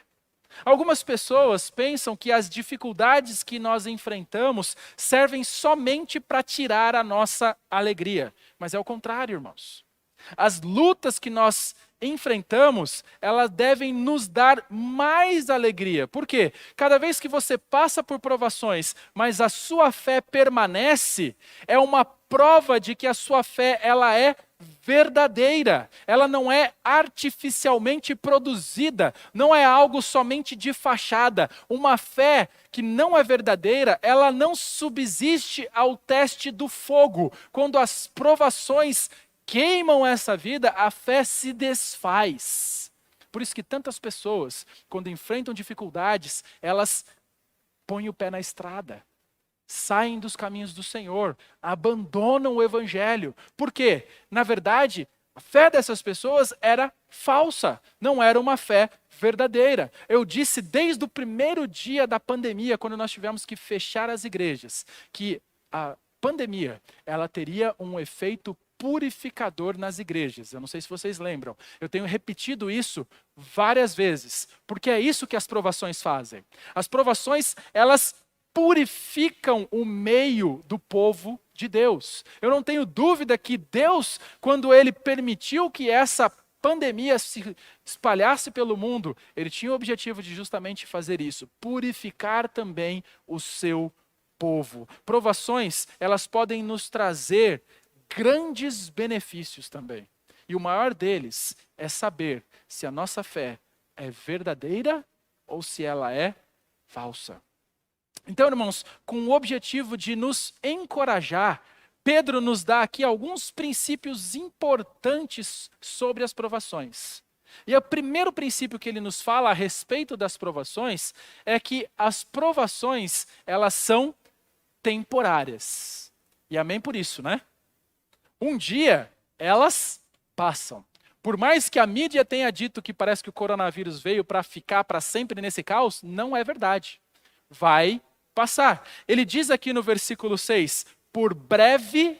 Algumas pessoas pensam que as dificuldades que nós enfrentamos servem somente para tirar a nossa alegria. Mas é o contrário, irmãos. As lutas que nós enfrentamos, elas devem nos dar mais alegria. Por quê? Cada vez que você passa por provações, mas a sua fé permanece, é uma prova de que a sua fé ela é verdadeira. Ela não é artificialmente produzida, não é algo somente de fachada. Uma fé que não é verdadeira, ela não subsiste ao teste do fogo. Quando as provações queimam essa vida, a fé se desfaz. Por isso que tantas pessoas, quando enfrentam dificuldades, elas põem o pé na estrada, saem dos caminhos do Senhor, abandonam o Evangelho. Por quê? Na verdade, a fé dessas pessoas era falsa, não era uma fé verdadeira. Eu disse desde o primeiro dia da pandemia, quando nós tivemos que fechar as igrejas, que a pandemia ela teria um efeito purificador nas igrejas. Eu não sei se vocês lembram. Eu tenho repetido isso várias vezes, porque é isso que as provações fazem. As provações, elas purificam o meio do povo de Deus. Eu não tenho dúvida que Deus, quando ele permitiu que essa pandemia se espalhasse pelo mundo, ele tinha o objetivo de justamente fazer isso, purificar também o seu povo. Provações, elas podem nos trazer grandes benefícios também. E o maior deles é saber se a nossa fé é verdadeira ou se ela é falsa. Então, irmãos, com o objetivo de nos encorajar, Pedro nos dá aqui alguns princípios importantes sobre as provações. E o primeiro princípio que ele nos fala a respeito das provações é que as provações, elas são temporárias. E amém por isso, né? Um dia, elas passam. Por mais que a mídia tenha dito que parece que o coronavírus veio para ficar para sempre nesse caos, não é verdade. Vai passar. Ele diz aqui no versículo 6, por breve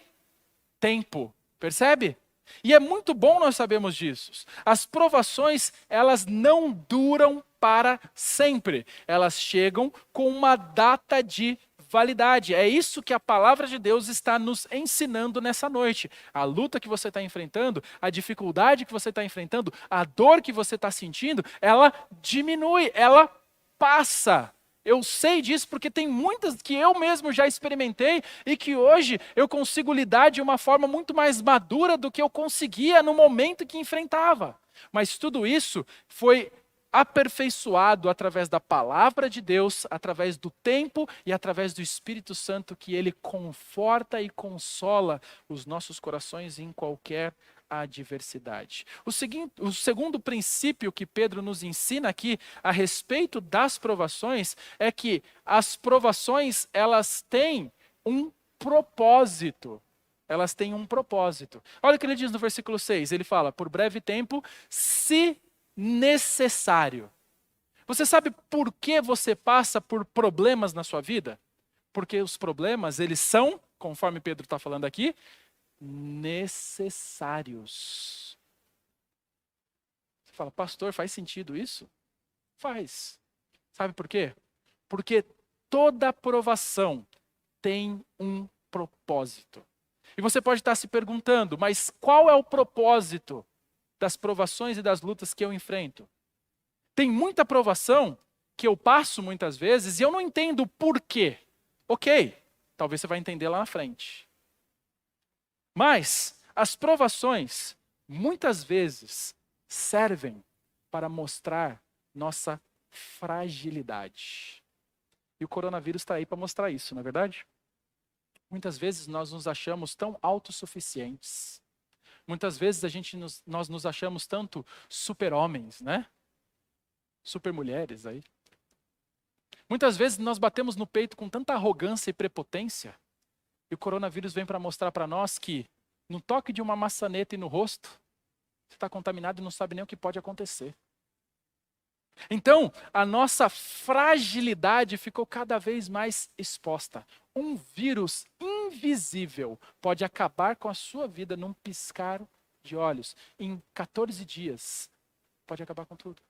tempo. Percebe? E é muito bom nós sabermos disso. As provações, elas não duram para sempre. Elas chegam com uma data de validade. É isso que a palavra de Deus está nos ensinando nessa noite. A luta que você está enfrentando, a dificuldade que você está enfrentando, a dor que você está sentindo, ela diminui, ela passa. Eu sei disso porque tem muitas que eu mesmo já experimentei e que hoje eu consigo lidar de uma forma muito mais madura do que eu conseguia no momento que enfrentava. Mas tudo isso foi aperfeiçoado através da palavra de Deus, através do tempo e através do Espírito Santo, que ele conforta e consola os nossos corações em qualquer adversidade. O segundo princípio que Pedro nos ensina aqui a respeito das provações é que as provações, elas têm um propósito. elas têm um propósito. Olha o que ele diz no versículo 6, ele fala, por breve tempo, se necessário. Você sabe por que você passa por problemas na sua vida? Porque os problemas, eles são, conforme Pedro está falando aqui, necessários. Você fala, pastor, faz sentido isso? Faz. Sabe por quê? Porque toda provação tem um propósito. E você pode estar se perguntando, mas qual é o propósito das provações e das lutas que eu enfrento? Tem muita provação que eu passo muitas vezes e eu não entendo por quê. Ok, talvez você vai entender lá na frente. Mas as provações muitas vezes servem para mostrar nossa fragilidade. E o coronavírus está aí para mostrar isso, não é verdade? Muitas vezes nós nos achamos tão autossuficientes. Muitas vezes nós nos achamos tanto super-homens, né? Super-mulheres aí. Muitas vezes nós batemos no peito com tanta arrogância e prepotência. E o coronavírus vem para mostrar para nós que no toque de uma maçaneta e no rosto, você está contaminado e não sabe nem o que pode acontecer. Então, a nossa fragilidade ficou cada vez mais exposta. Um vírus invisível pode acabar com a sua vida num piscar de olhos. Em 14 dias, pode acabar com tudo.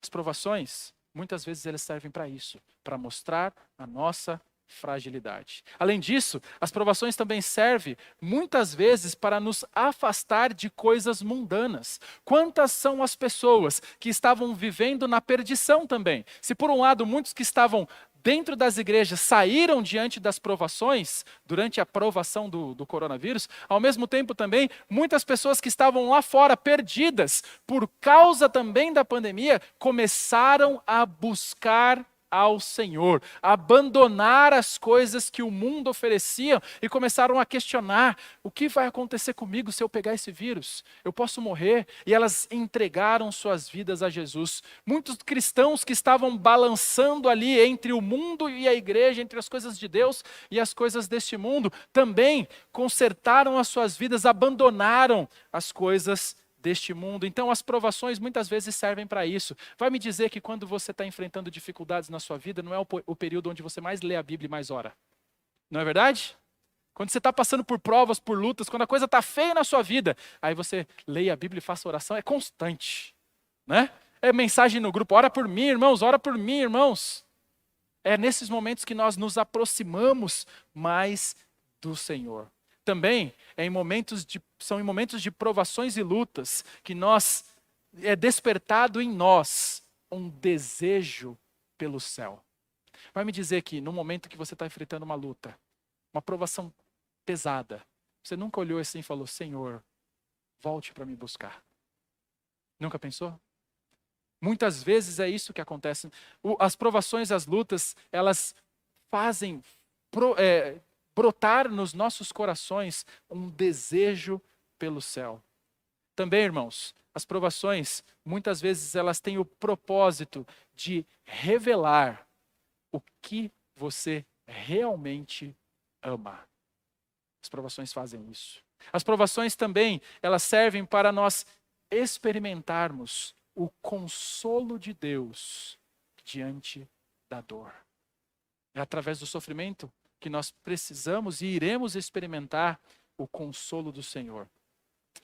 As provações, muitas vezes elas servem para isso, para mostrar a nossa fragilidade. Além disso, as provações também servem muitas vezes para nos afastar de coisas mundanas. Quantas são as pessoas que estavam vivendo na perdição também? Se por um lado muitos que estavam dentro das igrejas saíram diante das provações, durante a provação do coronavírus, ao mesmo tempo também, muitas pessoas que estavam lá fora perdidas, por causa também da pandemia, começaram a buscar ao Senhor, abandonar as coisas que o mundo oferecia e começaram a questionar, o que vai acontecer comigo se eu pegar esse vírus? Eu posso morrer? E elas entregaram suas vidas a Jesus. Muitos cristãos que estavam balançando ali entre o mundo e a igreja, entre as coisas de Deus e as coisas deste mundo, também consertaram as suas vidas, abandonaram as coisas deste mundo. Então as provações muitas vezes servem para isso. Vai me dizer que quando você está enfrentando dificuldades na sua vida, não é o período onde você mais lê a Bíblia e mais ora. Não é verdade? Quando você está passando por provas, por lutas, quando a coisa está feia na sua vida, aí você leia a Bíblia e faça oração, é constante. Né? É mensagem no grupo, ora por mim, irmãos, ora por mim, irmãos. É nesses momentos que nós nos aproximamos mais do Senhor. Também são em momentos de provações e lutas que é despertado em nós um desejo pelo céu. Vai me dizer que no momento que você está enfrentando uma luta, uma provação pesada, você nunca olhou assim e falou, Senhor, volte para me buscar. Nunca pensou? Muitas vezes é isso que acontece. As provações, as lutas, elas fazem brotar nos nossos corações um desejo pelo céu. Também, irmãos, as provações, muitas vezes elas têm o propósito de revelar o que você realmente ama. As provações fazem isso. As provações também, elas servem para nós experimentarmos o consolo de Deus diante da dor. É através do sofrimento que nós precisamos e iremos experimentar o consolo do Senhor.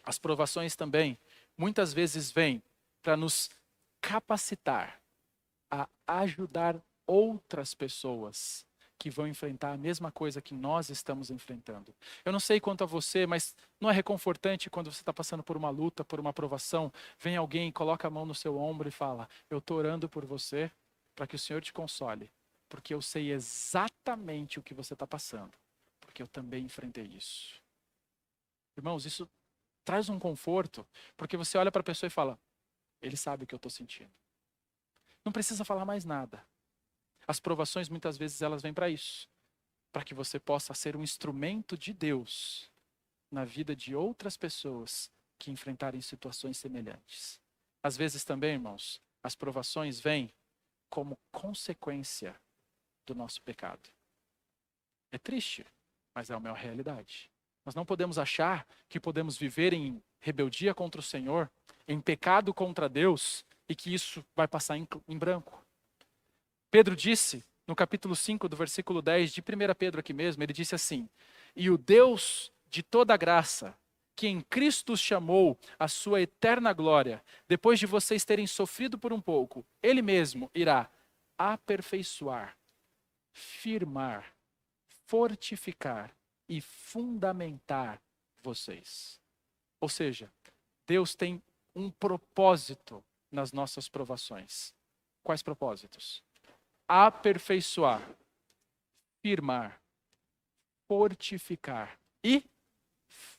As provações também, muitas vezes vêm para nos capacitar a ajudar outras pessoas que vão enfrentar a mesma coisa que nós estamos enfrentando. Eu não sei quanto a você, mas não é reconfortante quando você está passando por uma luta, por uma provação, vem alguém, coloca a mão no seu ombro e fala, eu estou orando por você para que o Senhor te console. Porque eu sei exatamente o que você está passando. Porque eu também enfrentei isso. Irmãos, isso traz um conforto. Porque você olha para a pessoa e fala, ele sabe o que eu estou sentindo. Não precisa falar mais nada. As provações muitas vezes elas vêm para isso. Para que você possa ser um instrumento de Deus na vida de outras pessoas que enfrentarem situações semelhantes. Às vezes também, irmãos, as provações vêm como consequência do nosso pecado. É triste, mas é uma realidade. Nós não podemos achar que podemos viver em rebeldia contra o Senhor, em pecado contra Deus, e que isso vai passar em branco. Pedro disse, no capítulo 5, do versículo 10, de 1 Pedro aqui mesmo, ele disse assim: e o Deus de toda graça, que em Cristo os chamou à sua eterna glória, depois de vocês terem sofrido por um pouco, Ele mesmo irá aperfeiçoar, firmar, fortificar e fundamentar vocês. Ou seja, Deus tem um propósito nas nossas provações. Quais propósitos? Aperfeiçoar, firmar, fortificar e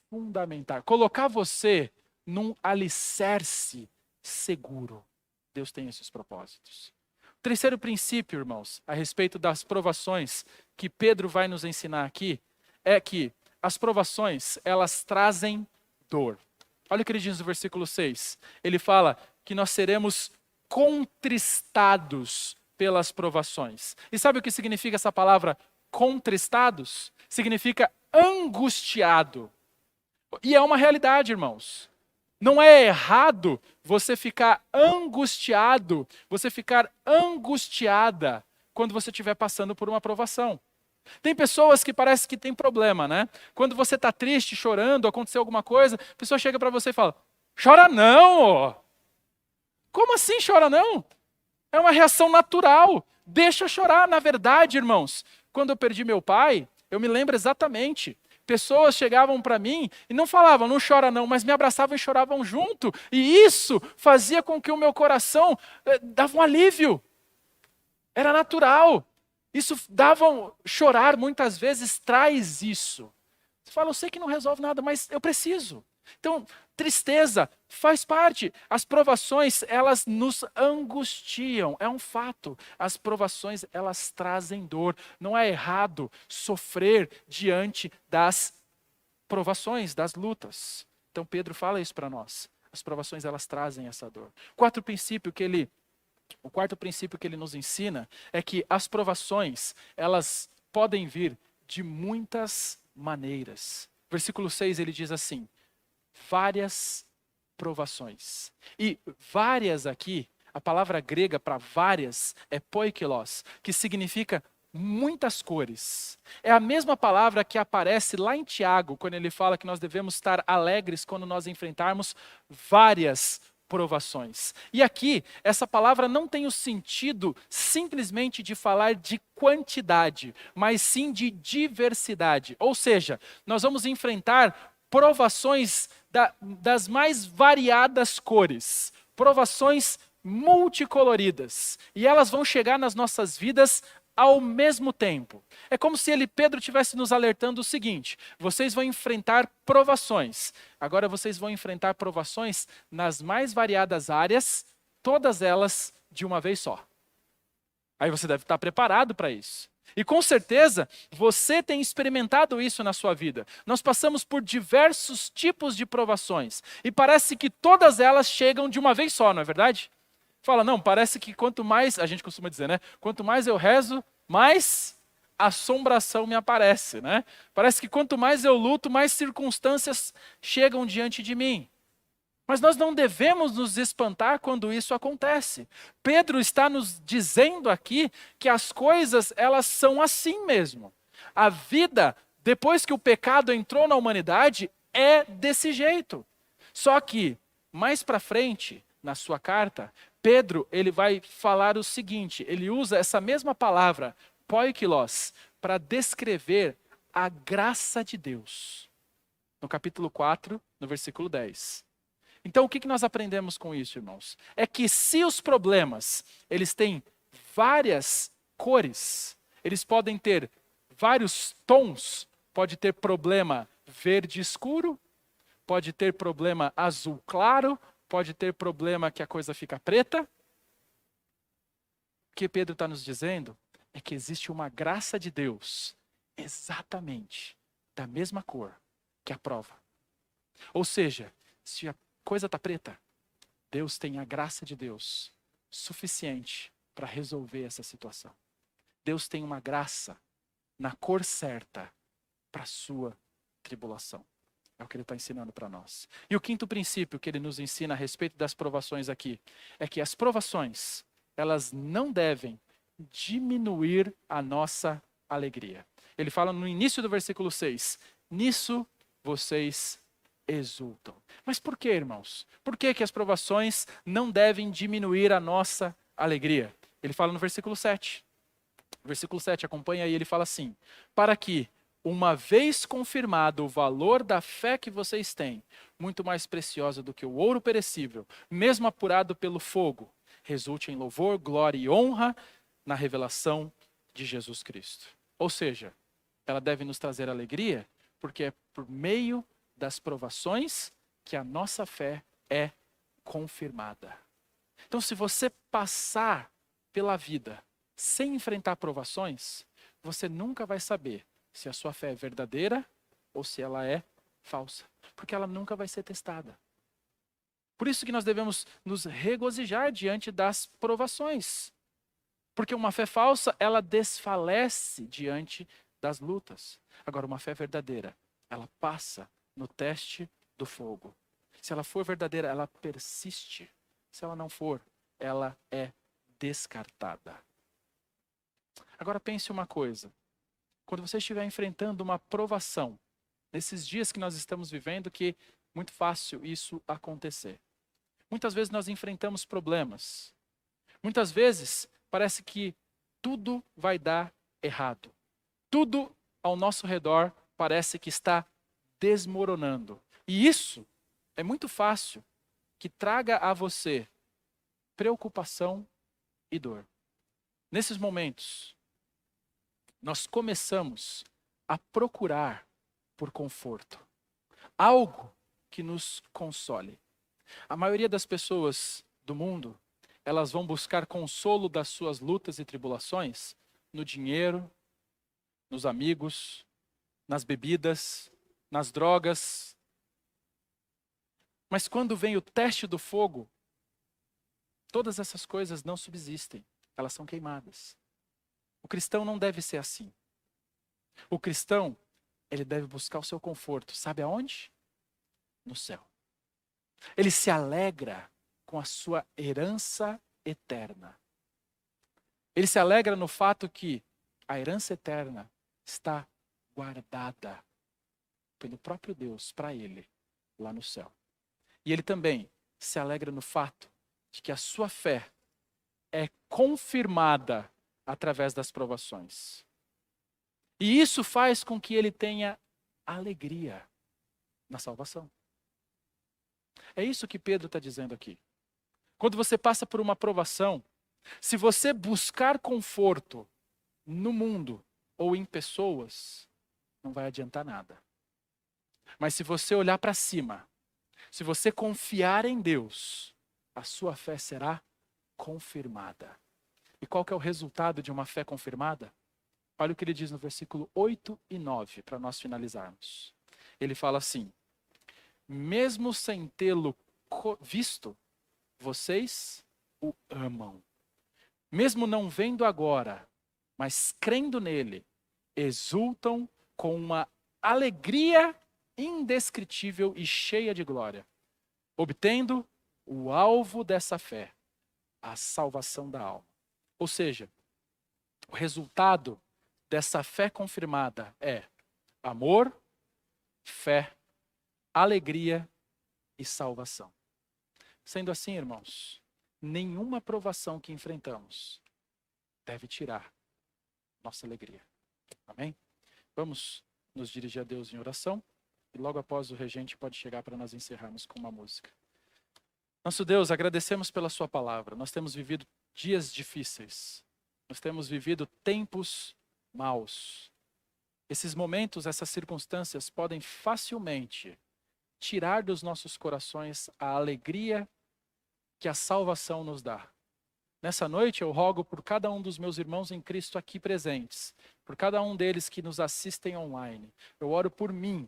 fundamentar. Colocar você num alicerce seguro. Deus tem esses propósitos. O terceiro princípio, irmãos, a respeito das provações que Pedro vai nos ensinar aqui, é que as provações, elas trazem dor. Olha o que ele diz no versículo 6. Ele fala que nós seremos contristados pelas provações. E sabe o que significa essa palavra contristados? Significa angustiado. E é uma realidade, irmãos. Não é errado você ficar angustiado, você ficar angustiada quando você estiver passando por uma provação. Tem pessoas que parece que tem problema, né? Quando você está triste, chorando, aconteceu alguma coisa, a pessoa chega para você e fala: chora não! Como assim chora não? É uma reação natural. Deixa chorar. Na verdade, irmãos, quando eu perdi meu pai, eu me lembro exatamente. Pessoas chegavam para mim e não falavam, não chora não, mas me abraçavam e choravam junto. E isso fazia com que o meu coração dava um alívio. Era natural. Isso dava chorar muitas vezes traz isso. Você fala, eu sei que não resolve nada, mas eu preciso. Então, tristeza faz parte. As provações, elas nos angustiam. É um fato. As provações, elas trazem dor. Não é errado sofrer diante das provações, das lutas. Então, Pedro fala isso para nós. As provações, elas trazem essa dor. O quarto princípio que ele nos ensina é que as provações, elas podem vir de muitas maneiras. Versículo 6, ele diz assim: várias provações. E várias aqui, a palavra grega para várias é poikilos, que significa muitas cores. É a mesma palavra que aparece lá em Tiago, quando ele fala que nós devemos estar alegres quando nós enfrentarmos várias provações. E aqui, essa palavra não tem o sentido simplesmente de falar de quantidade, mas sim de diversidade. Ou seja, nós vamos enfrentar provações das mais variadas cores, provações multicoloridas, e elas vão chegar nas nossas vidas ao mesmo tempo. É como se Pedro estivesse nos alertando o seguinte: vocês vão enfrentar provações. Agora vocês vão enfrentar provações nas mais variadas áreas, todas elas de uma vez só. Aí você deve estar preparado para isso. E com certeza, você tem experimentado isso na sua vida. Nós passamos por diversos tipos de provações. E parece que todas elas chegam de uma vez só, não é verdade? Fala, não, parece que quanto mais, a gente costuma dizer, né? Quanto mais eu rezo, mais assombração me aparece, né? Parece que quanto mais eu luto, mais circunstâncias chegam diante de mim. Mas nós não devemos nos espantar quando isso acontece. Pedro está nos dizendo aqui que as coisas, elas são assim mesmo. A vida, depois que o pecado entrou na humanidade, é desse jeito. Só que, mais para frente, na sua carta, Pedro ele vai falar o seguinte, ele usa essa mesma palavra, poikilos, para descrever a graça de Deus. No capítulo 4, no versículo 10. Então, o que nós aprendemos com isso, irmãos? É que se os problemas, eles têm várias cores, eles podem ter vários tons, pode ter problema verde escuro, pode ter problema azul claro, pode ter problema que a coisa fica preta. O que Pedro está nos dizendo é que existe uma graça de Deus exatamente da mesma cor que a prova. Ou seja, se a coisa está preta, Deus tem a graça de Deus suficiente para resolver essa situação. Deus tem uma graça na cor certa para a sua tribulação. É o que ele está ensinando para nós. E o quinto princípio que ele nos ensina a respeito das provações aqui é que as provações, elas não devem diminuir a nossa alegria. Ele fala no início do versículo 6, nisso vocês exultam. Mas por que, irmãos? Por que que as provações não devem diminuir a nossa alegria? Ele fala no versículo 7. Versículo 7, acompanha aí, ele fala assim: para que, uma vez confirmado o valor da fé que vocês têm, muito mais preciosa do que o ouro perecível, mesmo apurado pelo fogo, resulte em louvor, glória e honra na revelação de Jesus Cristo. Ou seja, ela deve nos trazer alegria, porque é por meio das provações que a nossa fé é confirmada. Então, se você passar pela vida sem enfrentar provações, você nunca vai saber se a sua fé é verdadeira ou se ela é falsa, porque ela nunca vai ser testada. Por isso que nós devemos nos regozijar diante das provações, porque uma fé falsa, ela desfalece diante das lutas. Agora, uma fé verdadeira, ela passa no teste do fogo. Se ela for verdadeira, ela persiste. Se ela não for, ela é descartada. Agora pense uma coisa. Quando você estiver enfrentando uma provação, nesses dias que nós estamos vivendo, que é muito fácil isso acontecer. Muitas vezes nós enfrentamos problemas. Muitas vezes parece que tudo vai dar errado. Tudo ao nosso redor parece que está desmoronando. E isso é muito fácil que traga a você preocupação e dor. Nesses momentos, nós começamos a procurar por conforto. Algo que nos console. A maioria das pessoas do mundo, elas vão buscar consolo das suas lutas e tribulações no dinheiro, nos amigos, nas bebidas, nas drogas. Mas quando vem o teste do fogo, todas essas coisas não subsistem, elas são queimadas. O cristão não deve ser assim. O cristão, ele deve buscar o seu conforto, sabe aonde? No céu. Ele se alegra com a sua herança eterna. Ele se alegra no fato que a herança eterna está guardada pelo próprio Deus para ele lá no céu. E ele também se alegra no fato de que a sua fé é confirmada através das provações. E isso faz com que ele tenha alegria na salvação. É isso que Pedro está dizendo aqui. Quando você passa por uma provação, se você buscar conforto no mundo ou em pessoas, não vai adiantar nada. Mas se você olhar para cima, se você confiar em Deus, a sua fé será confirmada. E qual que é o resultado de uma fé confirmada? Olha o que ele diz no versículo 8 e 9, para nós finalizarmos. Ele fala assim: mesmo sem tê-lo visto, vocês o amam. Mesmo não vendo agora, mas crendo nele, exultam com uma alegria indescritível e cheia de glória, obtendo o alvo dessa fé, a salvação da alma. Ou seja, o resultado dessa fé confirmada é amor, fé, alegria e salvação. Sendo assim, irmãos, nenhuma provação que enfrentamos deve tirar nossa alegria. Amém? Vamos nos dirigir a Deus em oração e logo após o regente pode chegar para nós encerrarmos com uma música. Nosso Deus, agradecemos pela sua palavra. Nós temos vivido dias difíceis. Nós temos vivido tempos maus. Esses momentos, essas circunstâncias podem facilmente tirar dos nossos corações a alegria que a salvação nos dá. Nessa noite eu rogo por cada um dos meus irmãos em Cristo aqui presentes, por cada um deles que nos assistem online. Eu oro por mim,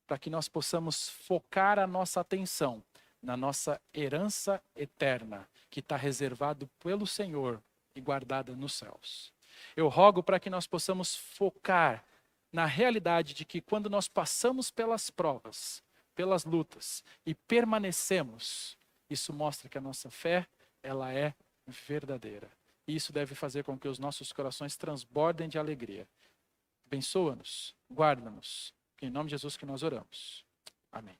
para que nós possamos focar a nossa atenção na nossa herança eterna, que está reservado pelo Senhor e guardada nos céus. Eu rogo para que nós possamos focar na realidade de que quando nós passamos pelas provas, pelas lutas e permanecemos, isso mostra que a nossa fé, ela é verdadeira. E isso deve fazer com que os nossos corações transbordem de alegria. Abençoa-nos, guarda-nos. Em nome de Jesus que nós oramos. Amém.